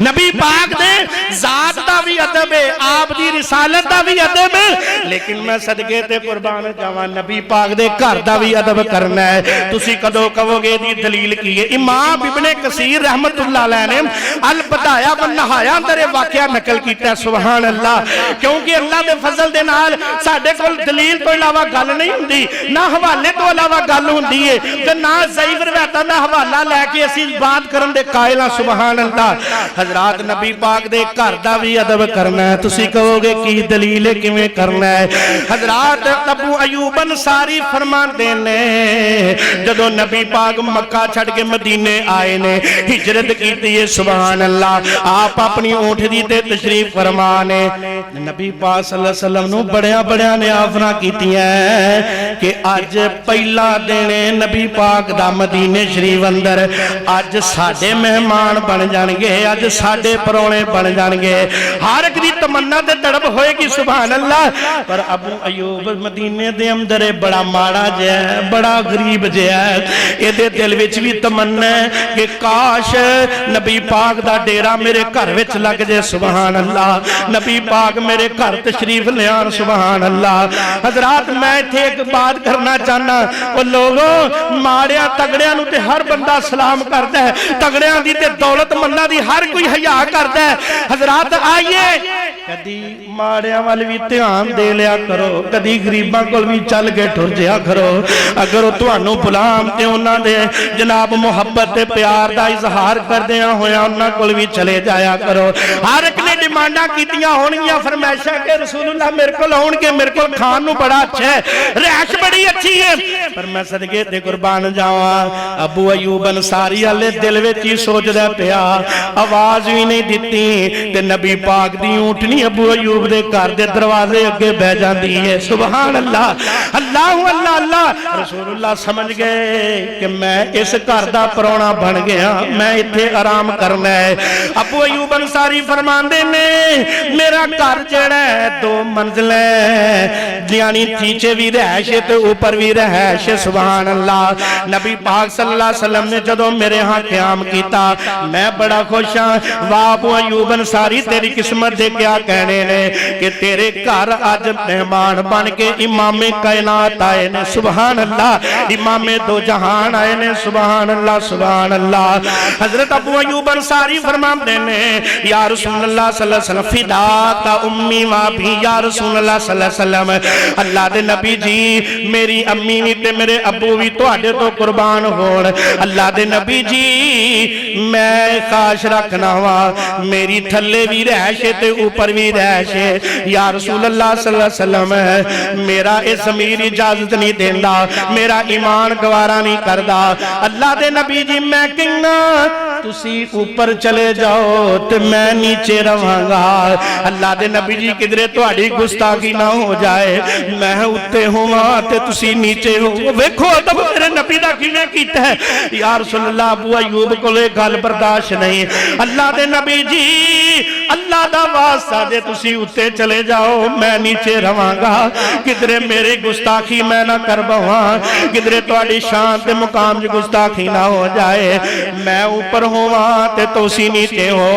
नबी पाक दे जात दा भी अदब है, आप दी रिसालत दा भी अदब है, लेकिन मैं सदके ते कुर्बान जावां नबी पाक दे घर दा भी अदब करना है। तुसी कदों कहोगे दी दलील की है? इमाम इब्ने कसीर रहमतुल्लाह अलैह ने अल बदाया व नहाया अंदर वाकया नकल कीता सुभान अल्लाह। क्योंकि अल्लाह दे फजल दे नाल साडे कोल दलील तो इलावा गल नहीं हुंदी, ना हवाले तो इलावा गल हुंदी है ते ना ज़ईफ रिवायतां दा हवाला लेके असीं बात करन दे कायल हां सुभान अल्लाह। हजरात नबी पाक दे घर दा भी अदब करना है। तुसी कहोगे की दलील है किवें करना है? हजरात अबू अयूब अंसारी फरमाते ने जदों नबी पाक मक्का छड़ के मदीने आए ने, हिजरत की है सुभान अल्लाह, आप अपनी ऊंट दी ते तशरीफ फरमा ने। नबी पाक सल्लल्लाहु अलैहि वसल्लम नूं बड़िया बड़िया ने आफरां कीतियां कि अज पहला दिन नबी पाक दा मदीने शरीफ अंदर, अज साडे मेहमान बन जाणगे, अज साडे परौणे बन जाणगे। हर एक दी तमन्ना ते तड़प होएगी सुभान अल्लाह। पर अबू अयूब मदीने दे अंदर बड़ा माड़ा जिहा है, बड़ा गरीब जिहा है, इहदे दिल विच भी तमन्ना है कि काश नबी पाक दा डेरा मेरे घर विच लग जाए सुभान अल्लाह, नबी पाक मेरे घर तशरीफ लियान सुभान अल्लाह। हजरात मैं इत्थे एक बात करना चाहना, ओ लोगों माड़िया तगड़िया नूं ते हर बंदा सलाम करदा है, तगड़िया दी ते दौलतमंदा दी हर कोई हया करता है। हजरात आइए कदी माड़िया वाल भी ध्यान दे लिया करो, कदी गरीबां कोल भी चल के टुर जिया करो। अगर वो तुहानू बुलाम ते उन्हां दे जनाब मुहब्बत ते प्यार दा इजहार करदियां होया उन्हां कोल भी चले जाया करो। हर एक ने डिमांडां कीतियां होणगियां, फरमाइशां कि रसूलुल्लाह मेरे कोल आउणगे, मेरे कोल खान नू बड़ा अच्छा है, रिहाइश बड़ी अच्छी है, पर मैं सदके ते कुर्बान जावां। अबू अयूब अंसारी वाले दिल विच ही सोचदा पिया, आवाज भी नहीं दिती ते नबी पाक दी ऊंटनी अबू अयूब दे घर दे दरवाजे अगे बह जाती है सुभान अल्लाह। अल्लाह अल्लाह अल्लाह। रसूलुल्लाह समझ गए कि मैं इस घर दा परौणा बन गया, मैं इत्थे आराम करना है। अबू अयूब अंसारी फरमांदे ने मेरा घर जेड़ा है 2 मंजिलें, यानी नीचे भी रहश है ते ऊपर भी रहश है सुभान अल्लाह। नबी पाक सल्लल्लाहु अलैहि वसल्लम ने जदों मेरे हां क़याम कीता मैं बड़ा खुश हाँ। वाह अबू अयूब अंसारी तेरी किस्मत दे क्या कहने ने कि तेरे घर अज मेहमान बन के इमामे कायनात आए ने सुभान अल्लाह, इमामे दो जहान आए ने सुभान अल्लाह सुभान अल्लाह। हजरत अबू अयूब अंसारी फरमाते ने या रसूलुल्लाह सल्लल्लाहु अलैहि वसल्लम फिदा का उम्मी वा भी या रसूलुल्लाह सल्लल्लाहु अलैहि वसल्लम, अल्लाह दे नबी जी मेरी अम्मी भी ते मेरे अबू भी तुहाडे तो कुर्बान होण। अल्लाह दे नबी जी मैं खाश रखना वा मेरी थल्ले भी रहश है ते ऊपर भी रहश है या रसूलुल्लाह सल्लल्लाहु अलैहि वसल्लम, मेरा इस अमीर इजाजत नहीं देंदा, मेरा ईमान गवारा नहीं करदा। अल्लाह दे नबी जी मैं कहना तुसी ऊपर चले जाओ ते मैं नीचे रवां। रवांगा। अल्लाह दे नबी जी किधरे तुहाडी गुस्ताखी ना हो जाए, मैं उत्ते होवां ते तुसी नीचे हो। वेखो अदब मेरे नबी दा किवें कीता है। या रसूल अल्लाह अबू अयूब कोले गल बर्दाश्त नहीं। अल्लाह दे नबी जी अल्लाह दा वास्ता दे तुसी उत्ते चले जाओ, मैं नीचे रवांगा, किधरे मेरी गुस्ताखी मैं ना कर बवां, किधरे तुहाडी शान ते मुकाम च गुस्ताखी ना हो जाए, मैं ऊपर होवां ते तुसी नीचे हो।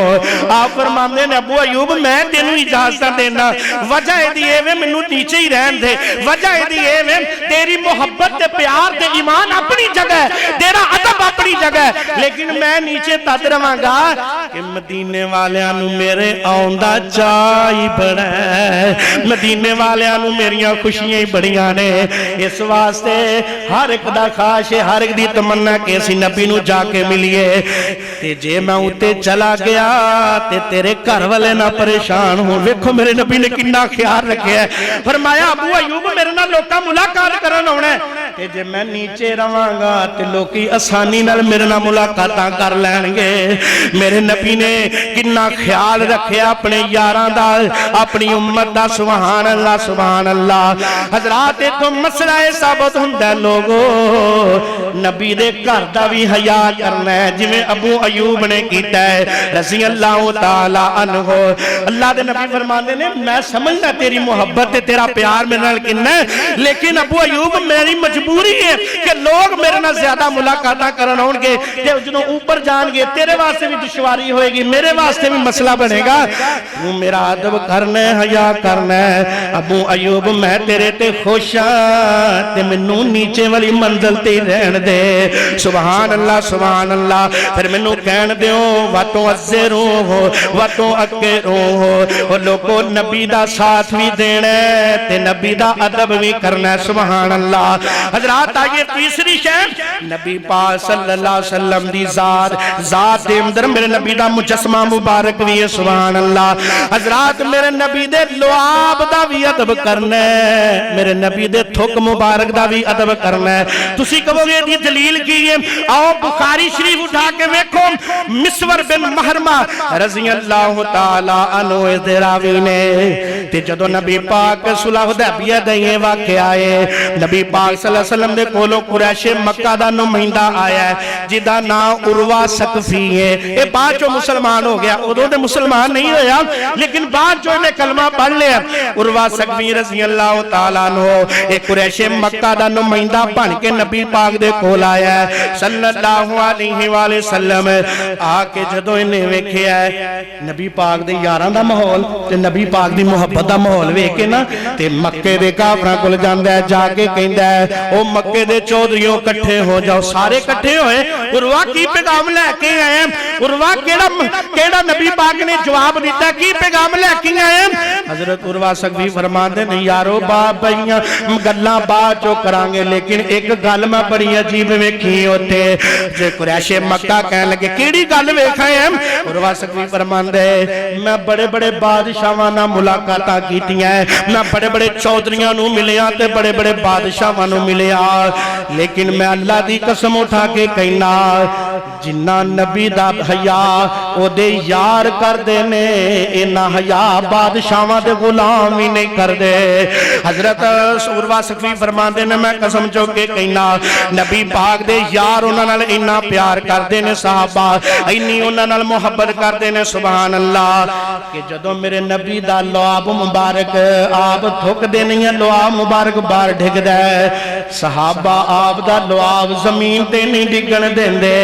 आप फरमांदे ने अबू अयूब मैं तेनू इजाजत देना, वजह एदी ए वे मैनू नीचे ही रहन दे, वजह एदी ए वे तेरी मोहब्बत ते प्यार ते ईमान अपनी जगह, तेरा अदब अपनी जगह, लेकिन मैं नीचे तद रवांगा कि मदीने वालियां नू मेरे आउण दा चाह ही बड़ा है, मदीने वालियां नू मेरियां खुशियां ही बड़ियां ने। इस वास्ते हर एक दा खाश है, हर एक दी तमन्ना कि असीं नबी नू जाके मिलिए, ते जे मैं उत्ते चला गया ते तेरे घर वाले ना परेशान हो। वेखो मेरे नबी ने कितना ख्याल रखा है। फरमाया अबू अयूब मेरे नाल लोकां मुलाकात करन आउणा है, ते जे मैं नीचे रवांगा ते लोकी आसानी नाल मेरे नाल मुलाकातां कर लैणगे। मेरे नबी ने कितना ख्याल रखा अपने यारां दा, अपनी उम्मत दा। सुभान अल्लाह सुभान अल्लाह। हजरात इत्थों मसला ये साबित हुंदा है लोगो नबी दे घर दा भी हया करना है, जिवें अबू अयूब ने कीता है रज़ी अल्लाह तआला अन्हु। अल्लाह दे नबी फरमांदे ने मैं समझदा तेरी मोहब्बत ते तेरा प्यार मेरे नाल किन्ना है, लेकिन अबू अयूब मेरी मजबूरी है कि लोग मेरे नाल ज्यादा मुलाकातां करन आउणगे, ते जदों ऊपर जाणगे तेरे वास्ते भी दुश्वारी होएगी, मेरे वास्ते भी मसला बनेगा। तू मेरा अदब करना है, हया करना है। अबू अयूब मैं तेरे ते खुश हां, ते मैनू नीचे वाली मंजिल ते रहन दे। सुभान अल्लाह सुभान अल्लाह। फिर मैनू कहन दिओ वातों अज़्ज़रो हो वातों अक्केरो हो। और लोगों नबी दा साथ भी देना है ते नबी दा अदब भी करना है। सुभान अल्लाह। हजरात आगे तीसरी शय नबी पाक सल्लल्लाहु अलैहि वसल्लम दी जात दे अंदर मेरे नबी दा मुजस्समा मुबारक भी है। सुभान अल्लाह। हजरात मेरे नबी दे लुआब दा भी अदब करना है, मेरे नबी दे थुक मुबारक दा भी अदब करना है। तुसी कहोगे दी दलील की है, आओ बुखारी शरीफ उठा के देखो मिसवर बिन महरमा रज़ी अल्लाह तआला अन्हु दे रावी ने ते जदों नबी पाक सुलह हुदैबिया दा ये वाक़या है, नबी पाक सल्लल्लाहु अलैहि वसल्लम दे कोलों कुरैश मक्का दा नुमाइंदा आया है जिदा नाम उरवा सकफी है। ये बाद चो मुसलमान हो गया, उदों ते मुसलमान नहीं होया, लेकिन बाद चो इन्हें कलमा पढ़ लिया। उरवा सकफी रज़ी अल्लाह तआला अन्हु एक कुरैश मक्का दा नुमाइंदा बन के नबी पाक दे कोल आया है सल्लल्लाहु अलैहि वसल्लम। आके जदों इन्हें वेखिया नबी पाक दे यारां दा माहौल ते नबी पाक दी मुहब्बत दा माहौल वेख के ना ते मक्के दे काफरां कोल जांदा है, जाके कहंदा है ओ मक्के दे चौधरीओ इकट्ठे हो जाओ। सारे इकट्ठे होए। उरवा की पैगाम लेके आए? उरवा केड़ा नबी पाक ने जवाब दिता, की पैगाम लेके आए? हजरत उरवा सकफी फरमांदे ने यारो बाबईयां गल्लां बाद चो करांगे, लेकिन एक गल मैं बड़ी अजीब वेखी उत्थे। जे कुरैशे मक्का कहन लगे केड़ी गल वेखा है? उरवा सकफी फरमांदे मैं बड़े बड़े बादशाहां नाल मुलाकातां कीतियां, मैं बड़े बड़े चौधरीआं नूं मिलिया ते बड़े बड़े बादशाहां नूं मिलिया, लेकिन मैं अल्लाह दी कसम उठा के कहना जिन्ना नबी दा हया ओदे यार करदे ने, इन्ना हया बादशाहां दे गुलाम ही नहीं करदे। हजरत उरवा सकफी फरमांदे ने मैं कसम चो के कहना नबी पाक दे यार उन्हां नाल इन्ना प्यार करदे ने, सहाबा इन्नी उन्हां नाल मुहब्बत करदे ने। सुभान अल्लाह। कि जदों मेरे नबी दा लुआब मुबारक आप थुकदे नहीं, लुआब मुबारक बाहर डिगदा है, सहाबा आप दा लुआब जमीन ते नहीं डिगण देंदे,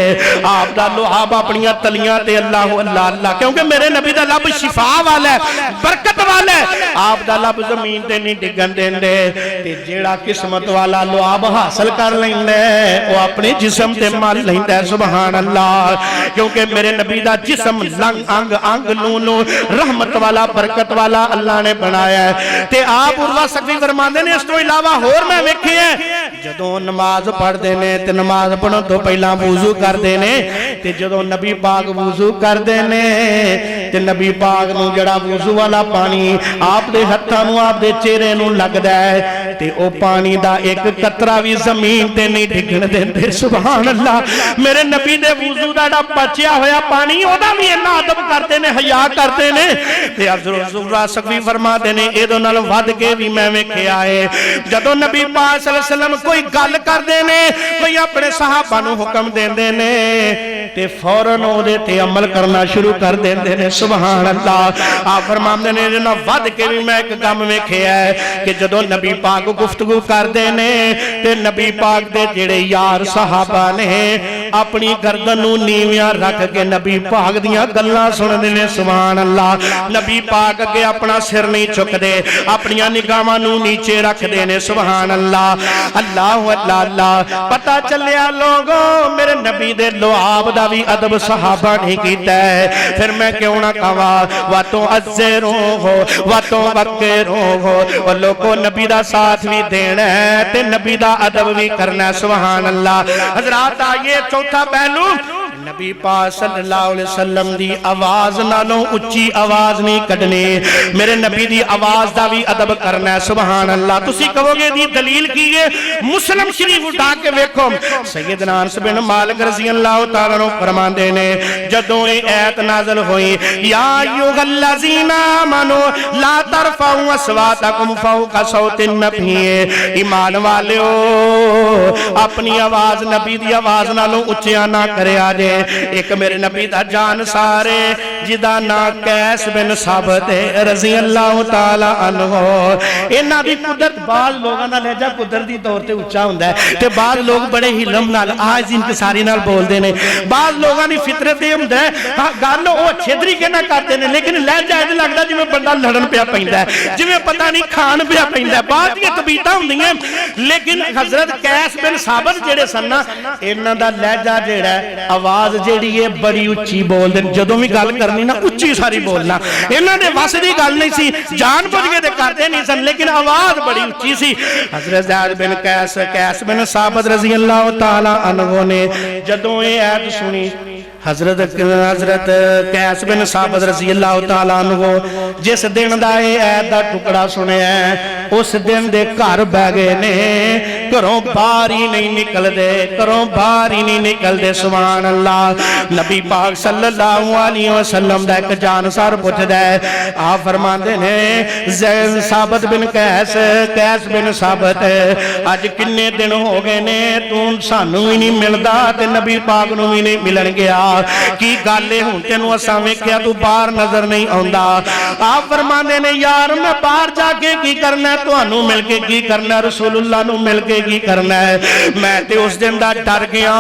आप दा लुआब अपनियां तलियां ते अल्लाह अल्लाह अल्लाह, क्योंकि मेरे नबी दा लब शिफा वाला है, बरकत वाला है, आप दा लब जमीन ते नहीं डिगण देंदे। ते जेड़ा किस्मत वाला लुआब हासिल कर लैंदा है वो अपने जिस्म ते मल लैंदा है। सुभान अल्लाह। क्योंकि मेरे नबी दा जिस्म अंग अंग नू रहमत वाला बरकत वाला अल्लाह ने बनाया है। ते आप उरवा सकफी फरमांदे ने इस तो इलावा होर मैं वेखे जदों नमाज पढ़दे ने ते नमाज पढ़न तो पहला वुजू करदे ने, ते जदों नबी पाक वुजू करते ने ते नबी पाक नूं जड़ा वुजू वाला पानी आप दे हत्थां नूं आप दे चेहरे नूं लगदा है ते ओ पानी दा एक कतरा भी जमीन ते नहीं डिगण देंदे। सुभान अल्लाह। मेरे नबी दे वुजू दा दा बचिया होया पानी ओदा भी इन्ना अदब करते ने, हया करते ने ते हज़रत ज़ुहरा सकवी फरमाते ने इहदे नाल वध के भी मैं वेखिया है जदों नबी पाक सल्लल्लाहु अलैहि वसल्लम कोई गल करदे ने, कोई अपने सहाबा नूं हुक्म देंदे ने ते फौरन ओदे ते अमल करना शुरू कर देंदे ने। सुभान अल्लाह। आप फरमांदे ने इहदे नाल वध के भी मैं एक काम वेखिया है कि जदों नबी पाक गुफ्तगू करदे ने ते नबी पाक दे जेड़े यार सहाबा ने अपनी गर्दन नूं नीवियां रख के नबी पाक दियां गल्लां सुनदे ने। सुभान अल्लाह। नबी पाक अगे अपना सिर नहीं चुकदे, अपनी निगाहां नूं नीचे रखदे ने। सुभान अल्लाह। अल्लाह अल्लाह अल्लाह। पता चलिया लोगों मेरे नबी दे लुआब दा भी अदब सहाबा नहीं कीता है, फिर मैं क्यों ना कहां वातों अज़्ज़रो हो वातों वक्रो हो। और लोगों नबी दा साथ भी देना है ते नबी दा अदब भी करना है। सुभान अल्लाह। हज़रात आइए चौथा पहलू, नबी पाक सल्लल्लाहु अलैहि वसल्लम दी आवाज नालों उच्ची आवाज नहीं कढनी, मेरे नबी दी आवाज दा भी अदब करना है। सुभान अल्लाह। तुसी कहोगे दी दलील की है, मुस्लिम शरीफ उठा के देखो सैयदना अनस बिन मालिक रज़ी अल्लाह तआला अन्हु फरमांदे ने जदों ये आयत नाज़िल हुई या अय्युहल्लज़ीना आमनू ला तरफऊ अस्वातकुम फौका सौतिन नबी, ईमान वालियो अपनी आवाज नबी दी आवाज नालों उच्चिया ना करया जे। एक मेरे नबी दा जान सारे जिदा ना कैस बिन साबित रज़ी अल्लाह तआला अन्हु, इन्हां दी कुदरत बाज़ लोगां दा लहजा कुदरती तौर ते उच्चा हुंदा है ते बाज़ लोग बड़े हिलम नाल आज इंकसारी नाल बोलदे ने। बाज़ लोगां दी फितरत ये हुंदा है हां गल ओ अच्छे तरीके नाल करदे ने लेकिन लहजा इह लगदा जिवें बंदा लड़न पिया पैंदा है, जिवें पता नहीं खान पिया पैंदा है। बाज़ दी तबीयतां हुंदियां लेकिन हज़रत कैस बिन साबित जेड़े सन ना इन्हां दा लहजा जेड़ा आवाज जेड़ी है बड़ी उच्ची बोलदे, जदों भी गल करनी ना उच्ची सारी बोलना, इन्हां दे वस दी गल नहीं सी, जान बुझ के ते करदे नहीं सन लेकिन आवाज बड़ी उच्ची सी। हज़रत ज़ैद बिन कैस बिन साबित रज़ी अल्लाह तआला अन्हु ने जदों ये आयत सुनी, हज़रत कैस बिन साबित रज़ी अल्लाह तआला अन्हु जिस दिन दा ये आयत दा टुकड़ा सुनिया उस दिन दे घर बह गए ने, घरों बाहर ही नहीं निकलदे, घरों बाहर ही नहीं निकलदे। सुभान अल्लाह। नबी पाक सल्लल्लाहु अलैहि वसल्लम दा एक जानसार पुछदा है, आप फरमांदे ने ज़ैद साबित बिन कैस बिन साबित अज किन्ने दिन हो गए ने तू सानू ही नहीं मिलदा ते नबी पाक नू भी नहीं मिलन गया, की गल है हुण तेनू असां वेखिया तू बाहर नजर नहीं आउंदा। आप फरमांदे ने यार मैं बाहर जाके की करना, तुहानू मिल के की करना, रसूलुल्लाह नू मिल के की करना है। मैं ते उस दिन दा डर गया,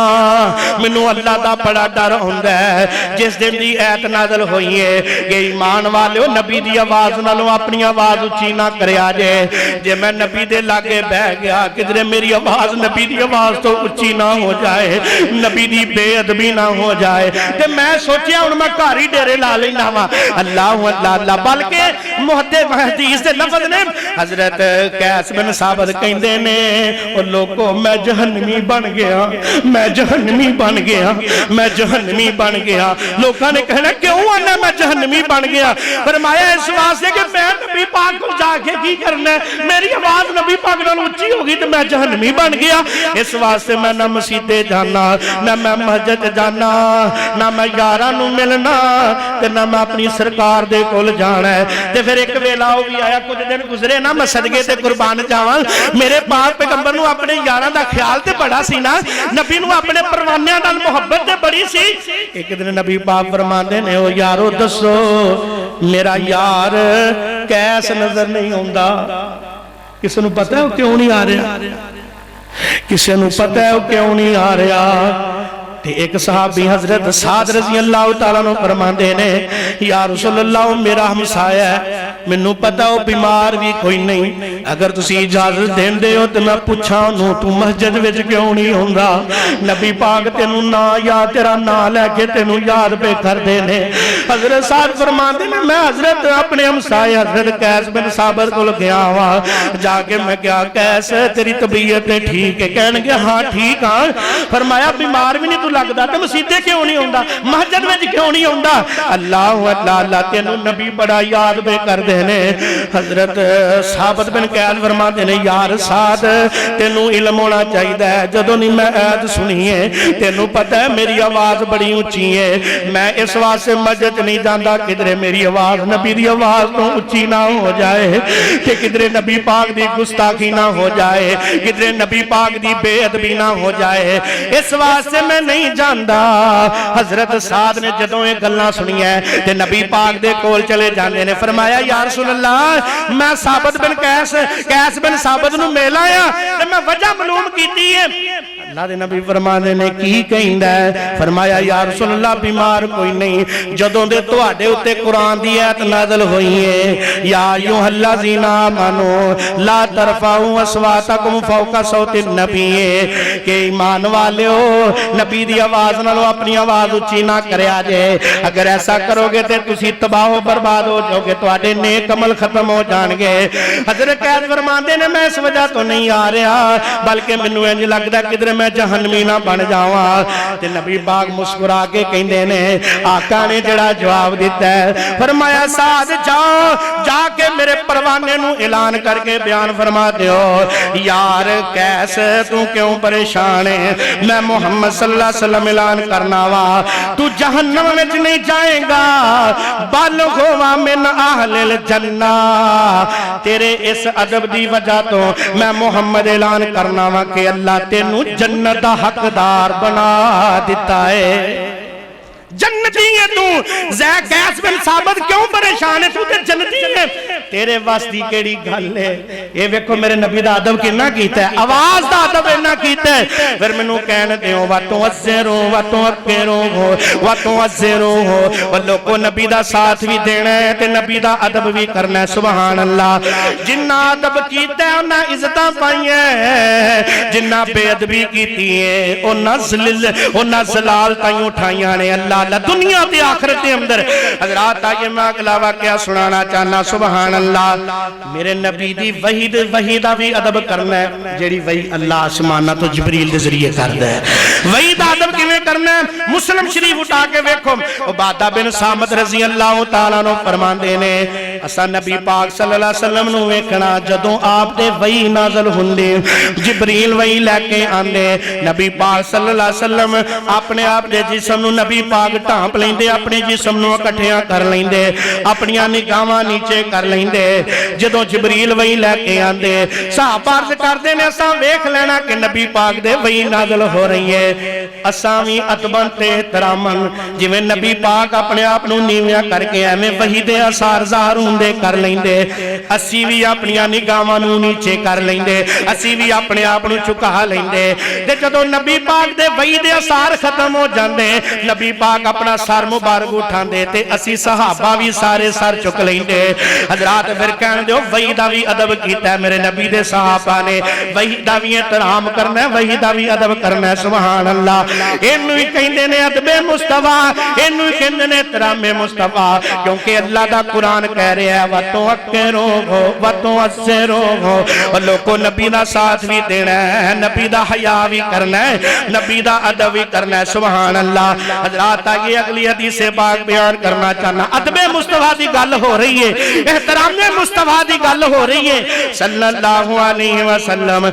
मैनू अल्लाह दा बड़ा डर हुंदा है जिस दिन दी आयत नाज़िल होई है कि ईमान वालिओ नबी दी आवाज नालों अपनी आवाज उच्ची ना करया जे। जे मैं नबी दे लागे बह गया किधरे मेरी आवाज नबी दी आवाज तो उच्ची ना हो जाए, नबी दी बेअदबी ना हो जाए, ते मैं सोचिया हुण मैं घर ही डेरे ला लेना वा। अल्लाह अल्लाह अल्लाह। बल्कि मुहद्दिस हदीस दे लफ्ज़ ने हज़रत कैस बिन साबित कहंदे ने ओ लोगो मैं जहन्नमी बन गया, मैं जहन्नमी बन गया, मैं जहन्नमी बन गया। लोगों ने कहना क्यों आना मैं जहन्नमी बन गया? फरमाया इस वास्ते कि मैं नबी पाक को जाके की करना है, मेरी आवाज नबी पाक नाल उच्ची होगी तो मैं जहन्नमी बन गया। इस वास्ते मैं ना मसीते जाना, ना मैं मस्जिद जाना, ना मैं यारां नूं मिलना ते ना मैं अपनी सरकार दे कोल जाना है। ते फिर एक वेला वो भी आया, कुछ दिन गुजरे ना मैं सदके ते कुर्बान जावां, मेरे पाक पैगंबर नूं अपने यारां दा ख्याल ते बड़ा सी ना, नबी नूं अपने परवानियां नाल मुहब्बत ते बड़ी सी। एक दिन नबी पाक फरमांदे ने ओ यारो दसो मेरा यार कैस नजर नहीं आउंदा, किसे नूं पता है वो क्यों नहीं आ रहा? किसे नूं पता है वो क्यों नहीं आ रहा? ते एक सहाबी हजरत साद रज़ी अल्लाह तआला अन्हु फरमांदे ने या रसूल अल्लाह मेरा हमसाया है, मैनू पता वो बीमार भी कोई नहीं, अगर तुसी इजाजत देंदे हो तो मैं पूछा उन्होंने तू मस्जिद विच क्यों नहीं होंदा? नबी पाक तेनू ना याद तेरा ना लैके तेनू याद पे करदे ने। हजरत साहब फरमाते ने मैं हजरत अपने हमसाए हजरत कैस बिन साबित कोल गया वा, जाके मैं क्या कैस तेरी तबीयत ठीक है? कहणगे हाँ ठीक हाँ। फरमाया बीमार भी नहीं तू लगदा ते मसीते क्यों नहीं होंदा, मस्जिद विच क्यों नहीं होंदा? अल्लाह अल्लाह अल्लाह तेनू नबी बड़ा याद पे करदे ने। हजरत साबित बिन कैस फरमाते ने यार साद तेनू इल्म होना चाहिए। जदों नहीं मैं ऐत सुनी है तेनू पता है मेरी आवाज बड़ी ऊंची है, मैं इस वास्ते मस्जिद नहीं जाता किधरे मेरी आवाज नबी दी आवाज तो ऊंची ना हो जाए कि किधरे नबी पाक दी गुस्ताखी ना हो जाए, किधरे नबी पाक दी बेअदबी ना हो जाए, इस वास्ते मैं नहीं जानता। हजरत साद ने जदों ये गल्लां सुनियां ते नबी पाक दे कोल चले जांदे ने। फरमाया या रसूल अल्लाह मैं साबित बिन कैस बिन साबित नूं मिल आया ते मैं वजह मालूम कीती है। अल्लाह दे नबी फरमाने ने की कहंदा है? फरमाया या रसूल अल्लाह बीमार कोई नहीं, जदों दे तुहाडे उत्ते कुरान दी आयत नाज़िल होई है या अय्युहल्लज़ीना आमनू ला तरफाऊ अस्वातकुम फौका सौति नबी के ईमान वालेओ नबी दी आवाज नालों अपनी आवाज ऊंची ना करया जे। अगर ऐसा करोगे ते तुसी तबाह बर्बाद हो जाओगे, तुहाडे नेक अमल खत्म हो जाणगे। हजरत कैद फरमांदे ने मैं इस वजह तो नहीं आ रहा बल्कि मैनू इंज लगदा किधरे मैं जहन्नमी ना बन जावां। ते नबी पाक मुस्कुरा के कहंदे ने आका ने जेड़ा जवाब दिता है फरमाया साद जाओ जाके मेरे परवाने नू ऐलान करके बयान फरमा दियो यार कैसे तू क्यों परेशान है? मैं मोहम्मद सल्लल्लाहु अलैहि वसल्लम ऐलान करना वा तू जहन्नम में नहीं जाएगा बल होवा मिन अहलिल जन्ना। तेरे इस अदब दी वजह तो मैं मोहम्मद ऐलान करना वा कि अल्लाह तेनू जन्नत दा हकदार बना दिता है। जन्नती है तू, कैस बिन साबित क्यों परेशान है? तू ते जन्नती है, तेरे वास दी केड़ी गल है? ये वेखो मेरे नबी दा अदब कितना कीता है, आवाज दा अदब इतना कीता है। फिर मैनू कहन दियो वातों अज़रो वातों अकेरो हो वातों अज़रो हो। और लोगों नबी दा साथ भी देना है ते नबी दा अदब भी करना है। सुभान अल्लाह। जिन्ना अदब कीता है उन्ना इज्जतां पाईयां है, जिन्ना बेअदबी कीती है उन्ना ज़लाल ताईं उठाईयां ने। अल्लाह दुनिया ते आखिरत के अंदर हजरात आगे मैं अगला वाकया सुनाना चाहना। सुभान अल्लाह। मेरे नबी दी वही दा भी अदब करना है जेड़ी वही अल्लाह आसमाना तो जिब्रील दे जरिए करदा है। वही दा अदब किवें करना है? मुस्लिम शरीफ उठा के वेखो उबादा बिन सामित रजी अल्लाह तआला नो फरमांदे ने असा नबी पाक सल्लल्लाहु अलैहि वसल्लम नु वेखना जदों आप दे वही नाज़िल हुंदे जिब्रील वही लेके आंदे नबी पाक सल्लल्लाहु अलैहि वसल्लम अपने आप दे जिस्म नु नबी पाक ढांप लेंदे, अपने जिस्म नूं इकट्ठियां कर लेंदे, अपनियां निगाहां नीचे कर लेंदे। जदों जिब्रील वही लैके आंदे सहाबा अर्ज करदे ने असां वेख लेना कि नबी पाक दे वही नाज़िल हो रही है। असां भी अतबन ते एहतरामन जिवें नबी पाक अपने आप नूं नीवियां करके एवें वही दे आसार ज़ाहिर हुंदे कर लेंदे। असीं भी अपनियां निगाहां नूं नीचे कर लेंदे, असीं भी अपने आप नूं झुका लेंदे। ते जदों नबी पाक दे वही दे आसार खत्म हो जांदे नबी पाक अपना सर मुबारक उठांदे ते असी सहाबा भी सारे सर चुक लेंदे। हजरात फिर कहण दिओ वही दा भी अदब कीता मेरे नबी दे सहाबा ने, वही दा भी एहतराम करना है, वही दा भी अदब करना है। सुभान अल्लाह। इनू ही कहंदे ने अदबे मुस्तफा, इनू ही कहंदे ने एहतरामे मुस्तफा, क्योंकि अल्लाह दा कुरान कह रहा है वतों अक्केरो हो वतों अस्सेरो हो। और लोगों नबी दा साथ भी देना है, नबी दा हया भी करना है, नबी दा अदब भी करना है। सुभान अल्लाह। हजरात आगे अगली हदीस पाक बयान करना चाहना। अदबे मुस्तफा दी गल हो रही है, एहतरामे मुस्तफा दी गल हो रही है सल्लल्लाहु अलैहि वसल्लम।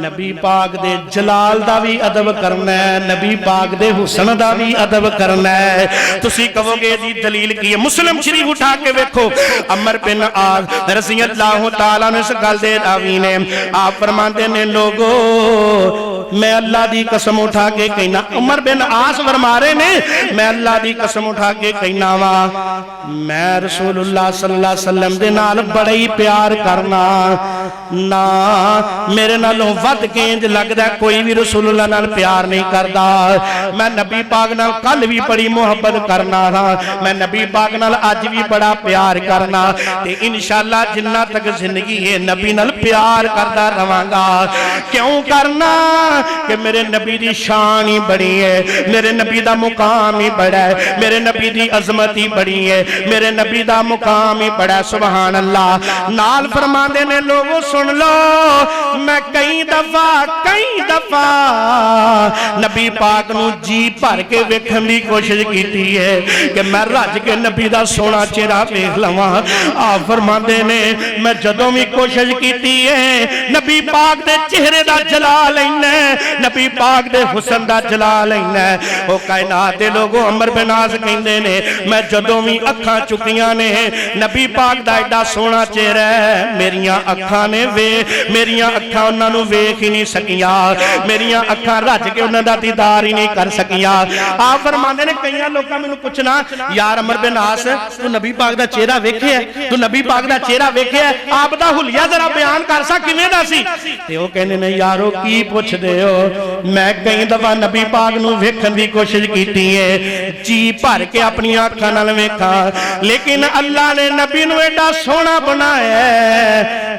नबी पाक दे जलाल दा भी अदब करना है, नबी पाक दे हुस्न दा भी अदब करना है। तुसी कहोगे दी दलील की है? मुस्लिम शरीफ उठा के वेखो अमर बिन आस रज़ी अल्लाह तआला ने इस गल दे रावी ने आप फरमाते ने लोगो मैं अल्लाह दी कसम उठा के कहना, उमर बिन आस फरमा रहे ने, मैं अल्लाह दी कसम उठा के कहना वा मैं रसूलुल्लाह सल्लल्लाहु अलैहि वसल्लम दे नाल बड़ा ही प्यार करना ना, मेरे नालों वध के इंज लगदा कोई भी रसूलुल्लाह नाल प्यार नहीं करदा। मैं नबी पाक नाल कल भी बड़ी मोहब्बत करना था, मैं नबी पाक नाल अज भी बड़ा प्यार करना ते इंशाअल्लाह जिन्ना तक जिंदगी है नबी नाल प्यार करदा रवांगा। क्यों करना कि मेरे नबी दी शान ही बड़ी है, मेरे नबी दा मुकाम ही बड़ा है, मेरे नबी दी अजमत ही बड़ी है, मेरे नबी दा मुकाम ही बड़ा। सुभान अल्लाह। नाल फरमांदे ने लोगों सुन लो, मैं कई दफा नबी पाक नू जी भर के वेखण दी कोशिश कीती है कि मैं रज के नबी दा सोना चेहरा वेख लवां। आप फरमांदे ने मैं जदों भी कोशिश कीती है नबी पाक दे चेहरे दा जला लैना, नबी पाक दे हुस्न दा जला लैना। ओ कायनात दे लोगों अमर बिन आस कहंदे ने मैं जदों भी अखां चुकियां ने नबी पाक दा एडा सोना चेहरा है, मेरियां अखां ने मेरियां अखां उन्हां नू वेख ही नहीं सकियां, मेरियां अखां रज के उन्हां दा दीदार ही नहीं कर सकियां। आप फरमांदे ने कई लोग मैनू पूछना यार अमर बिन आस तू नबी पाक दा चेहरा वेखिया, तू नबी पाक दा चेहरा वेखिया, आप दा हुलिया जरा बयान कर सा किवें दा सी? ते ओ कहंदे ने यारो की पुछदे हो, मैं कई दफा नबी पाक नू वेखण दी कोशिश कीती है, जी भर के अपनी अखां नाल वेखां, लेकिन अल्लाह ने नबी नू एडा सोहना बनाया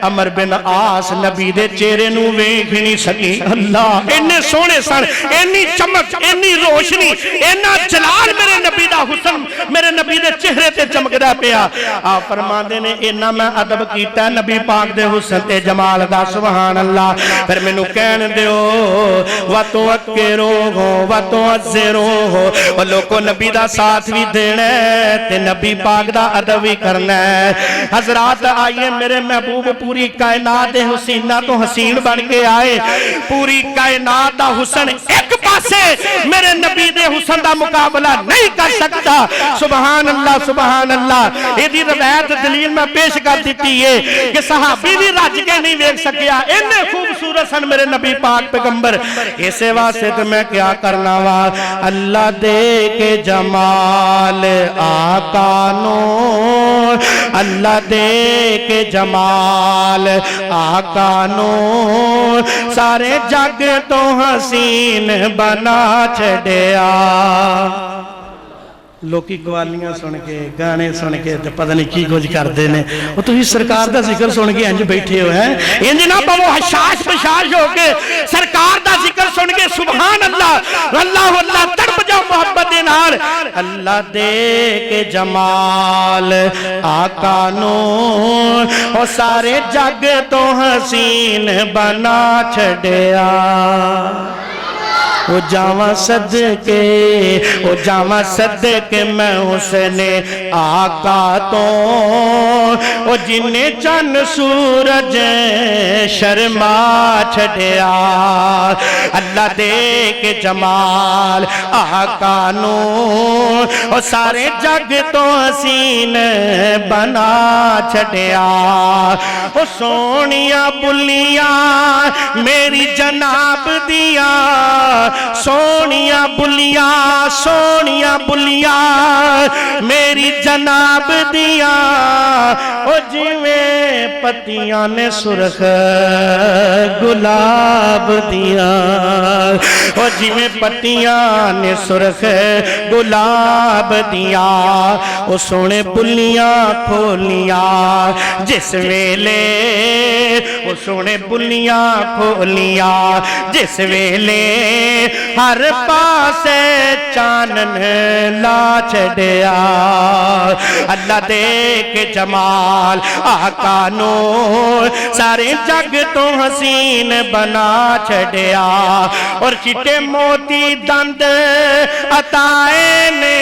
अमर बिन आस नबी दे चेहरे नू वेख नहीं सकी। अल्लाह इन्ने सोहने सन, इन्नी चमक, इन्नी रोशनी, इन्ना जलाल मेरे नबी दा हुस्न मेरे नबी दे चेहरे ते चमकदा पिया। आप फरमांदे ने इन्ना मैं अदब कीता नबी पाक दे हुस्न ते जमाल दा। सुभान अल्लाह। फिर मैनू कहन दिओ वा तो अक्केरो हो वा तो अज़ेरो हो, और लोगों नबी दा साथ भी देना है ते नबी पाक दा अदब भी करना है। हजरात आइए मेरे महबूब पूरी कायनात दे हुसीना तो हसीन बन के आए, पूरी कायनात दा हुस्न एक पासे मेरे नबी दे हुस्न दा मुकाबला नहीं कर सकता। सुभान अल्लाह सुभान अल्लाह। एदी रवायत दलील मैं पेश कर दी है कि सहाबी भी रज के नहीं वेख सकिया, इन्ने खूबसूरत सन मेरे नबी पाक पैगंबर। इसे वास्ते तो मैं क्या करना वा, अल्लाह दे के जमाल आका नो, अल्लाह दे के जमाल आका नो, सारे जग तो हसीन बना छड़िया। लोकी कवालियां सुन के गाने सुन के तो पता नहीं की कुछ करते हैं, वो तुम सरकार का जिक्र सुन के इंज बैठे हो हैं, इंज ना पवो हशाश बशाश हो के सरकार का जिक्र सुन के सुभान अल्लाह अल्लाह अल्लाह तड़प जाओ मोहब्बत दे नाल। अल्लाह दे के जमाल आका नो, और सारे जग तो हसीन बना छड़िया। वो जावा सदके, वो जावा सदके मैं उसने आका तो, वो जिन्ने चन्न सूरज शर्मा छड़िया। अल्लाह दे के जमाल आका नो, और सारे जग तो हसीन बना छड़िया। वो सोनिया बुलिया मेरी जनाब दिया, सोनिया बुलिया मेरी जनाब दिया, ओ जिवें पत्तियां ने सुरख गुलाब दिया, ओ जिवें पत्तियां ने सुरख गुलाब दिया। ओ सोने बुलियां खोलिया जिस वेले, ओ सोने बुलियां खोलिया जिस वेले, हर पासे चानन ला छड़िया। अल्लाह दे के जमाल आका नो, सारे जग तो हसीन बना छड़िया। और चिट्टे मोती दंद अताए ने,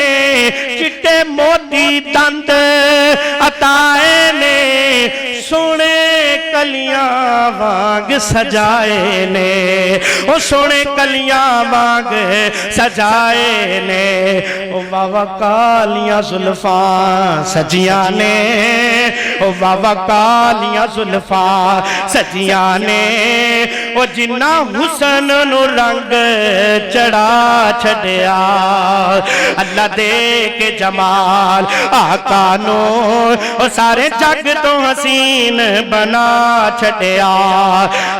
चिट्टे मोती दंद अताए ने, सोने कलियां वांग सजाए ने, ओ सोने कलियां वांग सजाए ने। ओ वावा कालियां जुल्फा सजिया ने, ओ वावा कालियां जुल्फा सजिया ने, ओ जिन्ना हुसन नु रंग चढ़ा छड़िया, अल्लाह दे के जमाल आका नो ओ सारे जग तो हसीन बना छड़िया।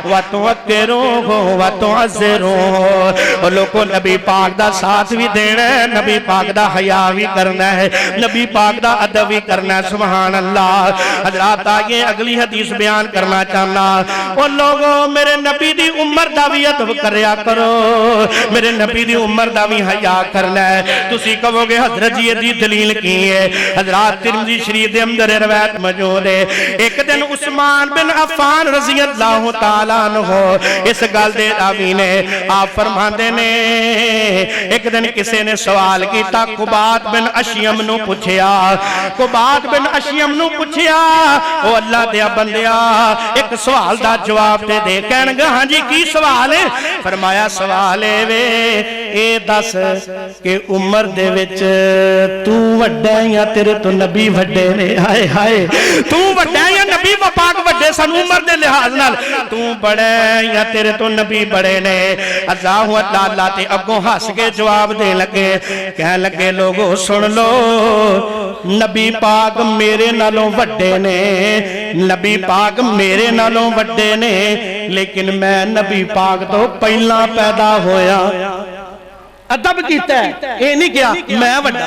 वा तो अकरो हो वा तो अज़रो हो, लोगों नबी पाक दा साथ भी देना है, नबी पाक दा हया भी करना है, नबी पाक दा अदब भी करना है। सुभान अल्लाह। हजरात आगे अगली हदीस बयान करना चाहना। ओ लोगों मेरे नबी दी उम्र दा भी अदब करया करो, मेरे नबी दी उम्र दा भी हया करना है। तुसी कहोगे हजरत जी दी दलील की है? हजरात तिरमिज़ी शरीफ दे अंदर रवायत मौजूद है। एक दिन उस्मान बिन अफ़्फ़ान रज़ी अल्लाह तआला अन्हु इस गल दे रावी ने आप फरमाते ने, एक दिन किसी ने सवाल किया, कुबात बिन अशयम नु पूछया, कुबात बिन अशयम नु पूछया, ओ अल्लाह दे बंदिया एक सवाल दा जवाब दे दे। कहणगे हां जी की सवाल है? फरमाया सवाल है वे ए दस कि उम्र दे विच तू वड्डा या तेरे तो नबी वड्डे ने? हाय हाय, तू वड्डा या नबी पाक वड्डे सन उम्र दे लिहाज नाल? तू बड़ा या तेरे तो नबी बड़े ने? अल्लाह अल्लाह ते अगों हस के जवाब दे लगे, कह लगे लोगो सुन लो, नबी पाक मेरे नालों वड्डे ने, नबी पाक मेरे नालों वड्डे ने, लेकिन मैं नबी पाक तो पहला पैदा होया। अदब कीता है, ये नहीं किया मैं वड्डा,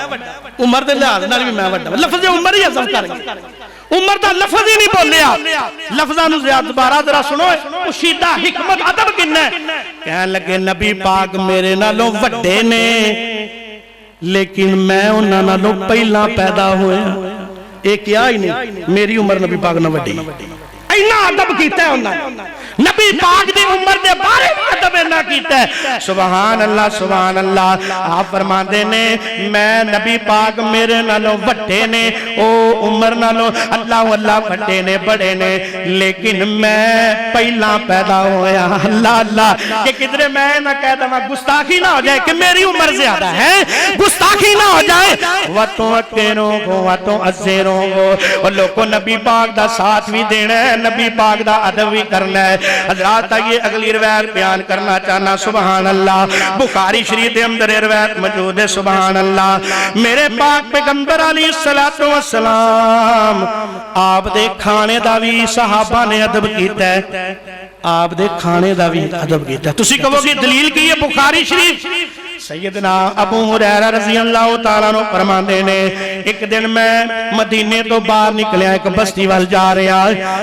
उम्र दे लिहाज नाल भी मैं वड्डा, लफ्ज़ उम्र ही हज़फ कर गया, उम्र दा लफ्ज़ ही नहीं बोलिया। लफ्ज़ां नूं ज़रा दोबारा जरा सुनो, पोशीदा हिकमत अदब किन्ना है। कहन लगे नबी पाक मेरे नालों वड्डे ने, लेकिन मैं उन्हां नालों पहला पैदा होया। ये क्या ही नहीं, मेरी उम्र नबी पाक नाल वड्डी। इन्ना अदब कीता है उन्हां, नबी पाक दी उम्र दे बारे में अदब इन्ना कीता है। सुभान अल्लाह सुभान अल्लाह। आप फरमाते ने मैं नबी पाक मेरे नालों वड्डे ने, ओ उम्र नालों अल्लाह अल्लाह वड्डे ने बड़े ने, लेकिन मैं पहला पैदा होया। अल्लाह अल्लाह, कि किधरे मैं ना कह दवा गुस्ताखी ना हो जाए कि मेरी उम्र ज्यादा है, गुस्ताखी ना हो जाए। वतों अकेरों को वतों अज़ेरों को, और लोगों नबी पाक दा साथ भी देना है, नबी पाक दा अदब भी करना है। हज़रात आइए अगली रिवायत बयान करना चाहना। सुभान अल्लाह। बुखारी शरीफ के अंदर रिवायत मौजूद है। सुभान अल्लाह। मेरे पाक पैगंबर अलैहिस्सलातु वस्सलाम आप दे खाने दा भी सहाबा ने अदब कीता है, आप दे खाने दा भी अदब कीता है। तुसी कहोगे दलील की है? बुखारी शरीफ सैयदना अबू हुरैरा रज़ी अल्लाह तआला अन्हु फरमाते ने, एक दिन मैं मदीने तो बाहर निकलिया, एक बस्ती वाल जा रहा,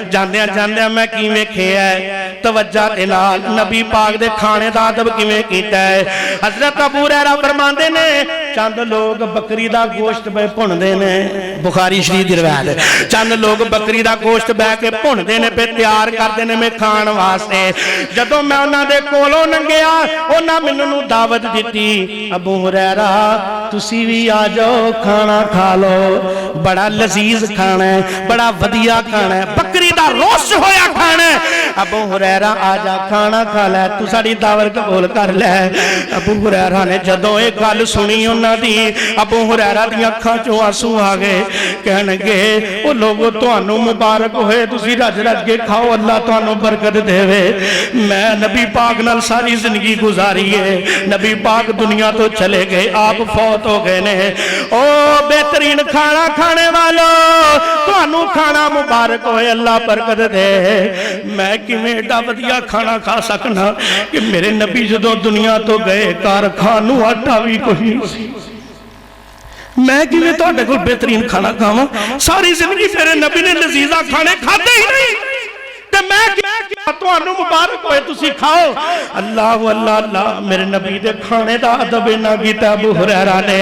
जांदे जांदे मैं की वेखिया तवज्जो दे नाल नबी पाक दे खाने दा अदब किवें कीता है। हज़रत अबू हुरैरा फरमाते ने, चंद लोग बकरी दा गोश्त पे भुनदे ने, बुखारी शरीफ दी रिवायत है, चंद लोग बकरी दा गोश्त बह के भुनदे ने पे तैयार करदे ने मैं खाण वास्ते। जदों मैं उन्हां दे कोलों लंघिया, उन्हां मैनूं दावत दित्ती, अबू हुरैरा तुसी भी आ जाओ, खाना खा लो, बड़ा लजीज खाना है, बड़ा वधिया खाना है, बकरी दा रोस्ट होया खाना है। अबू हुरैरा आ जा, खाना खा ले, तू साडी दावत कबूल कर ले। अबू हुरैरा ने जदों ये गल सुनी उन्हां दी, अबू हुरैरा दी अखां चों आंसू आ गए। कहणगे ओ लोगो तुहानू मुबारक होए, तुसी रज रज के खाओ, अल्लाह तुहानू बरकत देवे। मैं नबी पाक नाल सारी जिंदगी गुजारी है, नबी पाक दुनिया तो चले गए, आप फौत हो गए ने। ओ बेहतरीन खाना खाने वालों, तुहानू खाना मुबारक होए, अल्लाह बरकत दे। मैं किवें एडा वधिया खाना खा सकना कि मेरे नबी जदों दुनिया तो गए, घर खाण नूं आटा भी कोई नहीं। मैं किवें तुहाडे कोल बेहतरीन खाना खावां? सारी जिंदगी मेरे नबी ने लजीजा खाने खाधे ही नहीं, ते मैं तुहानू मुबारक होए, तुसी खाओ। अल्लाह अल्लाह अल्लाह, मेरे नबी दे खाने दा अदब इन्ना कीता अबू हुरैरा ने।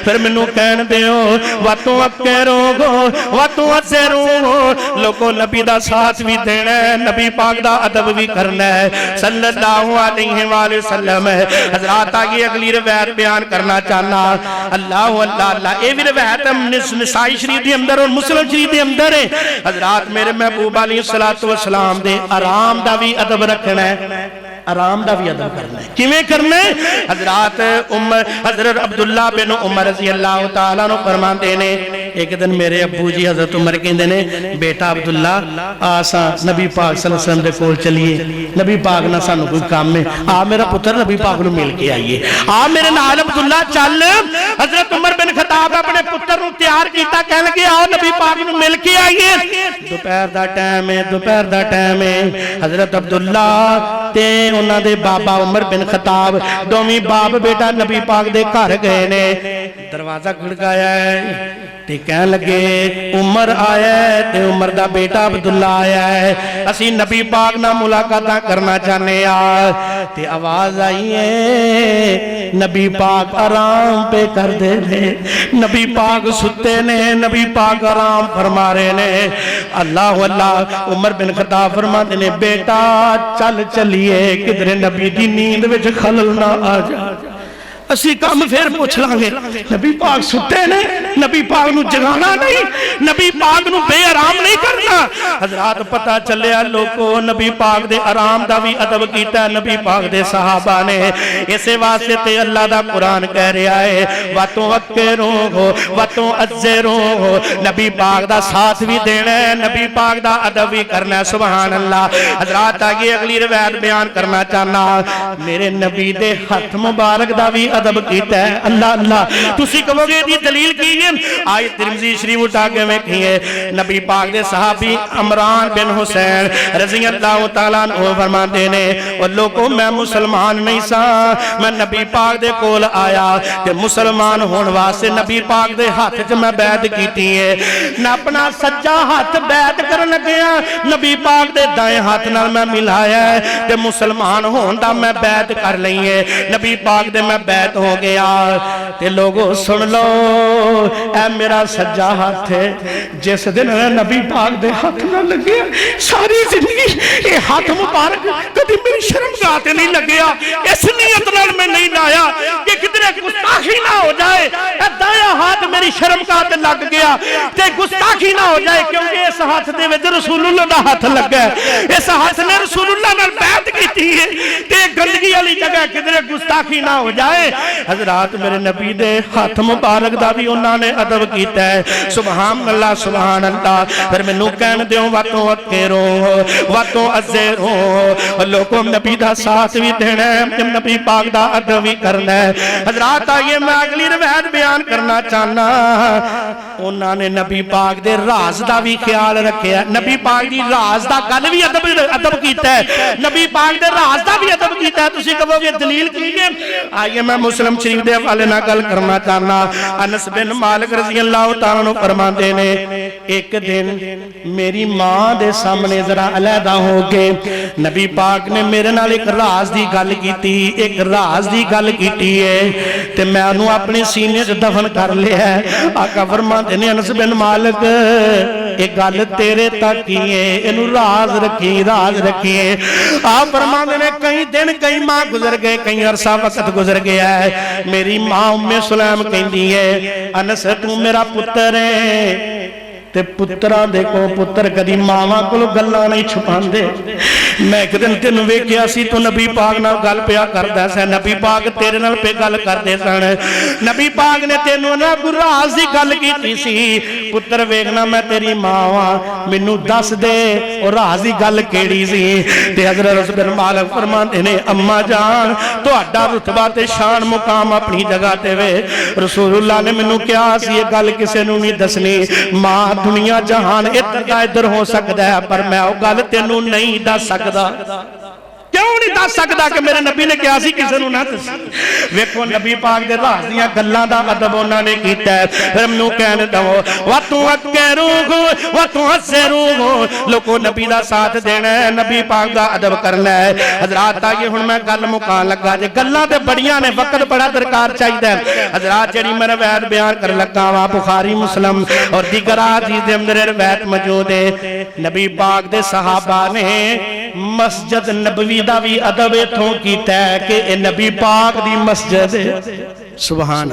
फिर मैनू कहन दिओ, वातों अकेरो गो वातों अज़ेरो गो, लोगों नबी दा साथ भी देना है, नबी पाक दा अदब भी करना है सल्लल्लाहु अलैहि वसल्लम। हज़रात आगे अगली रिवायत बयान करना चाहना। अल्लाह अल्लाह अल्लाह, ये भी रिवायत निसाई शरीफ के अंदर और मुस्लिम शरीफ के अंदर है। हज़रात मेरे महबूब अलैहिस्सलातु वस्सलाम दे आराम दा भी अदब रखना है। आराम का भी अदब करना है। किवें करना है? हजरत अब्दुल्ला बिन उमर रज़ी अल्लाह तआला अन्हु फरमाते ने, एक दिन मेरे अब्बू जी हजरत उमर कहते ने, बेटा अब्दुल्ला आसा नबी पाक सल्लल्लाहु अलैहि वसल्लम दे कोल चलिए, नबी पाक ना सानू कोई काम है, आ मेरा पुत्र नबी पाक नू मिल के आइए, आ मेरे नाल अब्दुल्ला चल। हजरत उमर बिन खताब अपने पुत्र नू तैयार कीता, कहन लगे आओ नबी पाक नू मिल के आइए। दोपहर दा टाइम है, दोपहर दा टाइम है। हजरत अब्दुल्ला ते उन्हां दे बाबा उमर बिन खताब दोवें बाप बेटा नबी पाक दे घर गए ने। दरवाजा खड़काया है ते कहन लगे उमर आया है ते उमर दा बेटा अब्दुल्ला आया है, असी नबी पाक नाल मुलाकात करना चाहने आ। ते आवाज आई है नबी पाक आराम पे कर दे ने, नबी पाक सुते ने, नबी पाक आराम फरमा रहे ने। अल्लाह अल्लाह। उमर बिन खत्ताब फरमाते ने, बेटा चल चलिए किधरे नबी दी नींद विच खलल ना आ जा, असी काम फिर पूछ लांगे। नबी पाक सुते ने, नबी पाक नू जगाना नहीं, नबी पाक नू बेआराम नहीं करना। हजरात पता चलिया लोगों नबी पाक दे आराम दा भी अदब कीता नबी पाक दे सहाबा ने। इसे वास्ते ते अल्लाह दा कुरान कह रहा है, वातों अक्केरो हो वातों अज्जेरो हो, नबी पाक दा साथ भी देना है, नबी पाक दा अदब भी करना है। सुभान अल्लाह। हजरात आगे अगली रिवायत बयान करना चाहना, मेरे नबी दे हथ मुबारक दा भी अदब कीता है। अल्लाह अल्लाह। तुसी कहोगे दी दलील की है? आयत तिरमिज़ी शरीफ उठा के वेखिए, नबी पाक दे सहाबी इमरान बिन हुसैन रज़ी अल्लाह तआला अन्हु फरमाते ने, और लोगों मैं मुसलमान नहीं सा, मैं नबी पाक दे कोल आया ते मुसलमान होने वास्ते नबी पाक दे हाथ च मैं बैत कीती है। मैं अपना सज्जा हाथ बैत करन लग्या नबी पाक दे दाएं हाथ नाल मैं मिलाया है ते मुसलमान होने दा मैं बैत कर लई है, नबी पाक दे मैं बैत हो गया। ते लोगों सुन लो, ऐ मेरा सज्जा हाथ है, जिस दिन नबी पाक दे हाथ ना लगे सारी जिंदगी ये हाथ मुबारक कभी मेरी शर्मगाह ते नहीं लगया। इस नियत नाल मैं नहीं लाया कि किधरे गुस्ताखी ना हो जाए, ऐ दाया हाथ मेरी शर्मगाह ते लग गया ते गुस्ताखी ना हो जाए, क्योंकि इस हाथ दे विच रसूलुल्लाह दा हाथ लगा है, इस हाथ ने रसूलुल्लाह नाल बैत कीती है ते गंदगी वाली जगह किधरे गुस्ताखी ना हो जाए। हजरात मेरे नबी दे हाथ मुबारक दा भी उन्होंने अदब कीता है। सुभान अल्लाह सुभान अल्लाह। फिर मैनू कहन दिओ वातों अक्केरो वातों अज़ेरो, लोगों नबी दा साथ भी देना है, नबी पाक दा अदब भी करना है। हजरात आइए मैं अगली रिवायत बयान करना चाहना, उन्होंने नबी पाक दे राज दा भी ख्याल रखा, नबी पाक दी राज दा गल भी अदब कीता है, नबी पाक दे राज दा भी अदब कीता है। तुसीं कहोगे दलील की है? आइए मैं मुस्लिम शरीफ दे हवाले नाल गल करना चाहना। अनस बिन मालिक रज़ी अल्लाह तआला अन्हु फरमाते ने, एक दिन मेरी मां दे सामने जरा अलहदा हो गए, नबी पाक ने मेरे नाल एक राज दी गल कीती, एक राज दी गल कीती है ते मैं उन्होंने अपने सीने च दफन कर लिया। आका फरमाते ने, अनस बिन मालिक एक गल तेरे तक ही है, इनू राज रखी, राज रखिए। आप फरमाते ने कई दिन कई माह गुजर गए, कई अरसा वक्त गुजर गया है। मेरी मां उम्मे सुलैम कहती है, अनस तू मेरा पुत्र है ते पुत्रा देखो पुत्र कदी मावां कोलों गल्लां नहीं छुपांदे। मैं एक दिन तेन वेख्या सी तू नबी पाक नाल गल पिया करदा सी, नबी पाक तेरे नाल पे गल करदे सन, नबी पाक ने तेनू ना राज दी गल कीती सी, पुत्र वेखना मैं तेरी मां वां, मैनू दस दे ओ राज दी गल केड़ी सी। ते हज़रत रसूल बिन मालिक फरमाते ने, अम्मा जान तुहाडा रुतबा ते शान मुकाम अपनी जगह ते वे, रसूलुल्लाह ने मैनू कहा सी ये गल किसे नू नहीं दसनी, मां दुनिया जहान इधर दा इधर हो सकता है पर मैं वो गल तेनू नहीं दस सकदा। क्यों नहीं दस सकता कि मेरे नबी ने कहा सी किसी नू ना दसी। वेखो नबी पाक दे राज दियां गल्लां दा अदब उन्होंने कीता है। फिर मैनू कहन दवो वातों अक्केरो वातों अज़ेरो, लोगों नबी दा साथ देना है, नबी पाक दा अदब करना है। हजरात आइए हुण मैं गल मुकान लगा जे, गल्लां ते बड़ियां ने, वक्त बड़ा दरकार चाहिदा है। हजरात जेहड़ी मैं रवायत बयान कर लगा वा बुखारी मुस्लिम और दीगर हदीस दे अंदर रवायत मौजूद है, नबी पाक दे सहाबा ने मस्जिद नबवी दा भी अदब इथों कीता है कि नबी पाक दी मस्जिद है। सुभान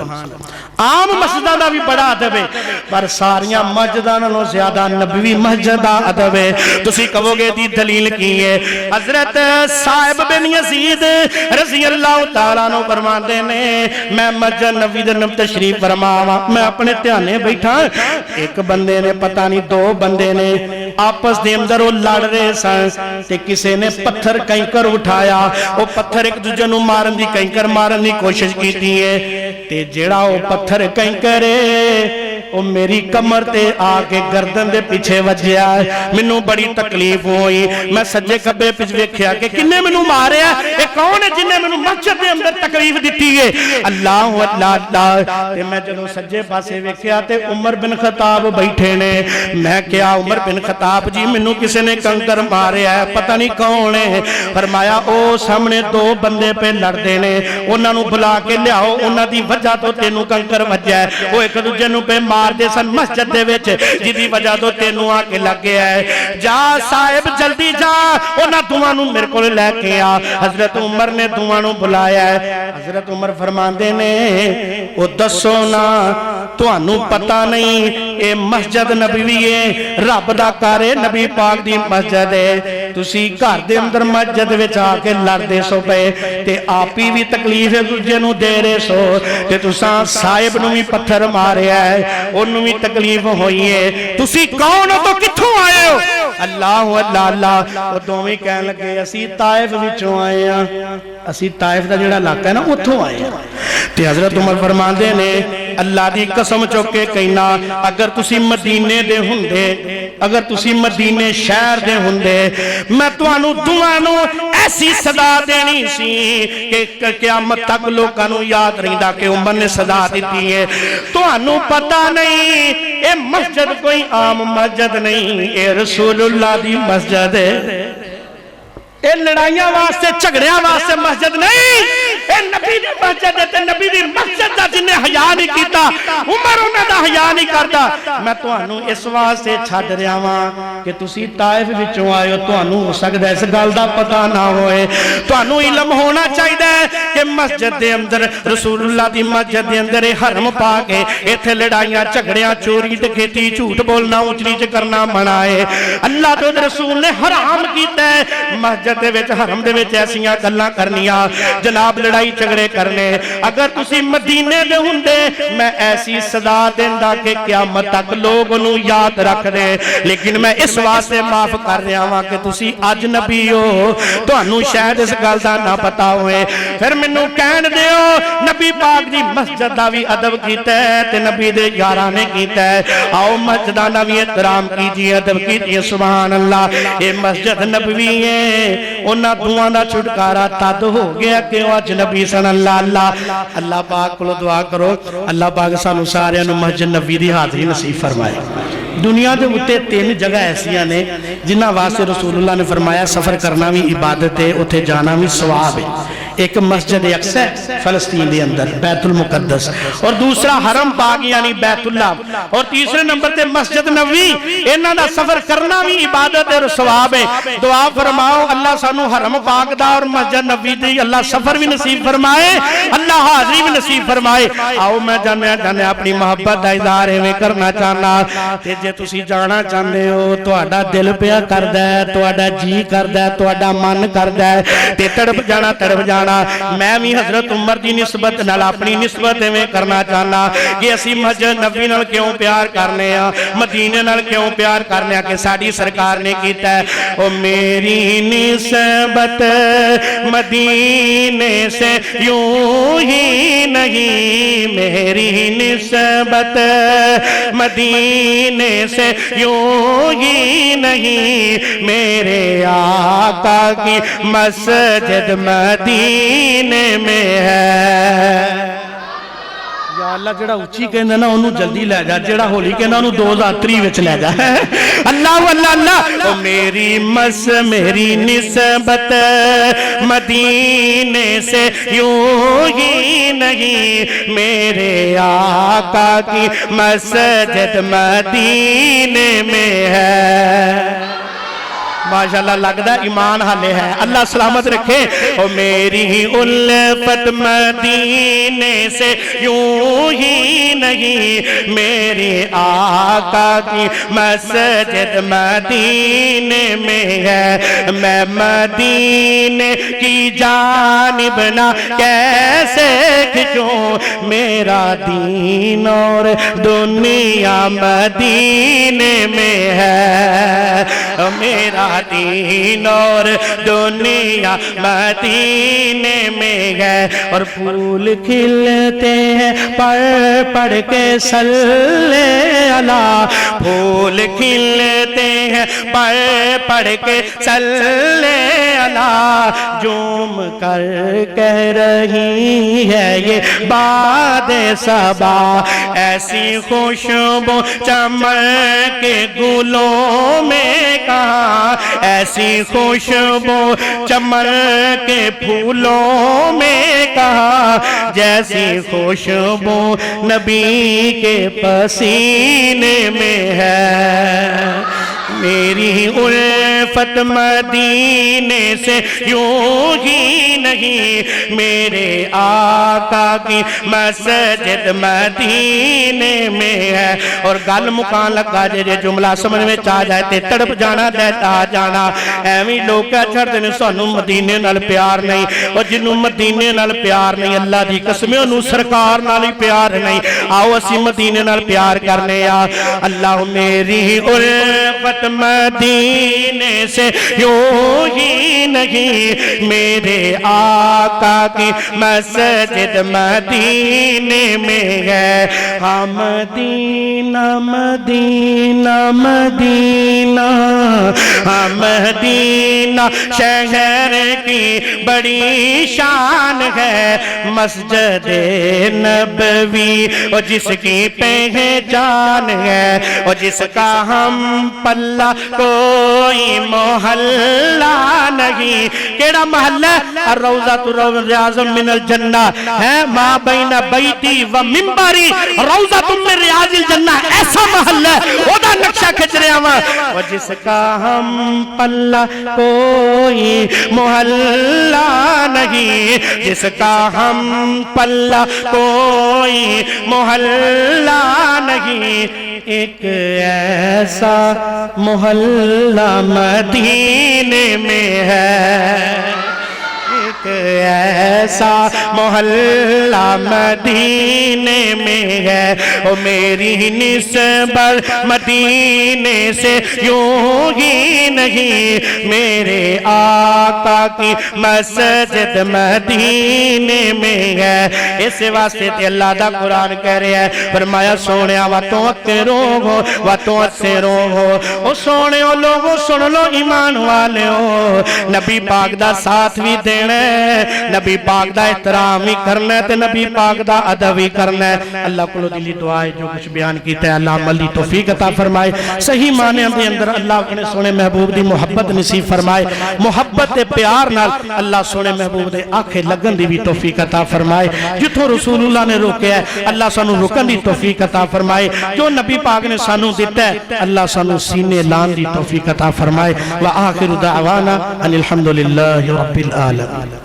आम मस्जिदां दा भी बड़ा अदब है पर सारियां मस्जिदां नालों ज्यादा नबवी मस्जिद दा अदब है। तुसी कहोगे दी दलील की है? हजरत साहिब बिन यजीद रज़ी अल्लाह तआला नु फरमांदे ने मैं मस्जिद नबी दे नम तशरीफ फरमावा मैं अपने ध्याने बैठा एक बंदे ने पता नहीं दो बंदे ने आपस दे अंदर वो लड़ रहे सन ते किसी ने पत्थर कंकर उठाया वो पत्थर एक दूजे नु मारन दी कंकर मारन दी कोशिश की है ते जेड़ा वो पत्थर कंकर वो मेरी कमर ते आके गर्दन दे पीछे वजया। मैनू बड़ी तकलीफ हुई मैं सज्जे खब्बे पिछ वेख्या कि किन्ने मैनू मारिया ये कौन है जिन्हें मैनू मस्जिद दे अंदर तकलीफ दी है। अल्लाह अल्लाह अल्लाह ते मैं जदों सज्जे पासे वेख्या ते उमर बिन खताब बैठे ने। मैं क्या उमर बिन खताब जी मैनू किसी ने कंकर मारिया है पता नहीं कौन है। फरमाया ओ सामने दो बंदे पे लड़ते ने उन्हां नू बुला के लियाओ उन्हां दी वजह तो तेनू कंकर वजया है वो एक दूजे नू पे मारदे सन मस्जिद दे विच जिदी वजह तो तेनू आके लग गया है। जा साहिब जल्दी जा उन्हां दोवां नू मेरे कोल लेके आ। हजरत उमर ने दोवां नू बुलाया है। हजरत उमर फरमांदे ने ओ दसो ना तुहानू पता नहीं ये मस्जिद नबवी है रब दा घर है नबी पाक दी मस्जिद है तुसी घर दे अंदर मस्जिद विच आके लड़दे सो पे ते आप ही भी तकलीफ एक दूजे नू दे रहे सो ते तुसां साहिब नू भी पत्थर मारिया है ओनू भी तकलीफ होई है तुसी कौन हो तो कित्थों आए हो? अल्लाह अल्लाह अल्लाह वो दोवें कहन लगे असी ताइफ विचों आए हां असी ताइफ दा जिहड़ा इलाका है ना उत्थों आए हां। ते हजरत उमर फरमांदे ने अल्लाह दी कसम चुक के कहना अगर तुसी मदीने दे हुंदे अगर तुसी मदीने शहर दे हुंदे मैं तुहानू दुआं नू ऐसी सदा देनी सी कि क़यामत तक लोकां नू याद रहिंदा कि उमर ने सदा दी है। तुहानू पता नहीं ये मस्जिद कोई आम मस्जिद नहीं ये रसूलुल्लाह दी मस्जिद है। ये लड़ाइयां वास्ते झगड़ियां वास्ते मस्जिद नहीं ये नबी दी मस्जिद है ते नबी दी मस्जिद दा जिन्ने हया नहीं कीता उमर उन्हां दा हया नहीं करदा। मैं तुहानू इस वास्ते छड्ड रिहा वां कि तुसी ताइफ विचों आए हो तुहानू हो सकदा इस गल दा पता ना होए तुहानू इल्म होना चाहिदा है कि मस्जिद दे अंदर रसूलुल्लाह दी मस्जिद दे अंदर हरम पा के इत्थे लड़ाइयां झगड़ियां चोरी डकैती झूठ बोलना ऊंच नीच करना मना है। अल्लाह दे रसूल ने हराम कीता है मस्जिद दे विच हरम दे विच ऐसियां गल्लां करनियां जनाब लड़ाई झगड़े करने। अगर तुसी मदीने दे हुंदे मैं ऐसी सदा देंदा कि क़यामत तक लोग उन्हूं याद रखदे लेकिन मैं इस वास्ते माफ कर रहा वां कि तुसी अजनबी हो तुहानू शायद इस गल दा ना पता होए। फिर मैनू कहण दिओ नबी पाक दी मस्जिद दा भी अदब कीता है ते नबी दे यारां ने कीता है। आओ मस्जिदां दा भी एहतराम कीजिए अदब कीजिए सुभान अल्लाह। ये मस्जिद नबवी है उन्हां दुआं दा छुटकारा तद हो गया कि वो अजनबी सन। अल्लाह अल्लाह अल्लाह पाक को दुआ करो अल्लाह पाक सानू सारियां नू मस्जिद नबी दी हाज़री नसीब फरमाए। दुनिया के उत्ते तीन जगह ऐसियां ने जिन्हां वास्ते रसूलुल्लाह ने फरमाया सफर करना भी इबादत है उत्थे जाना भी सवाब है। एक मस्जिद अक्सा फलस्तीन के अंदर बैतुल मुकद्दस और दूसरा हरम पाक यानी बैतुल्लाह और तीसरे नंबर पे मस्जिद नबवी इन्हां दा सफर करना भी इबादत है और सवाब है। दुआ फरमाओ अल्लाह सानू हरम पाक दा और मस्जिद नबवी दी अल्लाह सफर भी नसीब फरमाए अल्लाह हाज़री भी नसीब फरमाए। आओ मैं जाने अपनी मोहब्बत दा इज़हार इवें करना चाहना ते जे तुसी जाना चाहते हो तुहाडा दिल पिया करदा है तुहाडा जी करदा है तुहाडा मन करदा है ते तड़प जाना मैं भी हजरत उमर की निस्बत नाल अपनी निस्बत इवें करना चाहना कि असी मस्जिद नबी नाल क्यों प्यार करने मदीने नाल क्यों प्यार करने कि साडी सरकार ने कीता है ओ मेरी निस्बत मदीने से यूं ही नहीं मेरी निस्बत मदीने से यूं ही नहीं मेरे आका की मस्जिद मदीने में है। या अल्लाह जेड़ा उच्ची कहंदा ना ओनू जल्दी ले जा जेड़ा होली कहंदा ओनू 2023 विच ले जा। अल्लाह अल्लाह अल्लाह ओ मेरी निस्बत मदीने से यूं ही नहीं मेरे आका की मस्जिद मदीने में है। माशाल्लाह लगदा ईमान हाले है, अल्लाह सलामत रखे। ओ मेरी उल्फत मदीने से यूं ही नहीं, मेरे आका की मस्जिद मदीने में है। मैं मदीने की जानिब ना कैसे खिंचूं, मेरा दीन और दुनिया मदीने में है। मेरा दीन और दुनिया मदीने में है। और फूल खिलते हैं पढ़ पढ़ के सल्ले अला, फूल खिलते हैं पढ़ पढ़ के सल्ले अला। झूम कर कह रही है ये बादे सबा, ऐसी खुशबू चमक के गुलों में कहाँ, ऐसी खुशबू चमक के फूलों में कहाँ, जैसी खुशबू नबी के पसीने में है। मेरी उल्फत मदीने से यूं ही नहीं, मेरे आका की मस्जिद मदीने में है। और गल मुकान लगा जे जुमला समझ में आ जाए ते तड़प जाना आ जाना। एवं लोग कह छड़ते ने सानू मदीने नाल प्यार नहीं, और जिन्हों मदीने नाल प्यार नहीं अल्लाह दी कसम उन्होंने सरकार नाल ही प्यार नहीं। आओ असी मदीने नाल प्यार करने आ। अल्लाह मेरी उल्फत मदीने से यूं ही नहीं, मेरे आका की मस्जिद मदीने में है। हाँ मदीना मदीना मदीना, हाँ मदीना शहर की बड़ी शान है। मस्जिद नबवी और जिसकी पहचान है, और जिसका हम पल्ला कोई मोहल्ला नहीं। केड़ा महल्ला? रौज़ातु रियाज़ुम मिनल जन्ना है, मा बैना बैती व मिंबरी रौज़ातुम मिन रियाज़िल जन्ना। ऐसा महल्ला ओदा नक्शा खिंच रहा वा। और जिसका हम पल्ला कोई मोहल्ला नहीं, जिसका हम पल्ला कोई मोहल्ला नहीं। एक ऐसा मोहल्ला मदीने में है, एक ऐसा मोहल्ला मदीने में है। ओ मेरी निस्बत मदीने से यूं ही नहीं, मेरे आका की मस्जिद मदीने में है। इस वास्ते ते अल्लाह दा कुरान कह रहा है, फरमाया सोनिया वातों अते रोगो वातों अते रोगो। ओ सोनियो लोगो सुन लो ईमान वालेओ, नबी पाक दा साथ भी देना, नबी पाक दा एहतराम भी करना है, नबी पाक दा अदब भी करना है। अल्लाह को दिली दुआ है जो कुछ बयान किया है अल्लाह अमल दी तौफीक अता फरमाए। सही माने दे अंदर अल्लाह अपने सोने महबूब दी मोहब्बत नसीब फरमाए। मोहब्बत ते प्यार नाल अल्लाह सोने महबूब दे आखे लगन दी भी तौफीक अता फरमाए। जिथों रसूलुल्लाह ने रोकया है अल्लाह सानू रुकन दी तौफीक अता फरमाए। जो नबी पाक ने सानू दिता है अल्लाह सानू सीने लान दी तौफीक अता फरमाए। व आखिरु दावाना अनिल हम्दुलिल्लाहि रब्बिल आलमीन।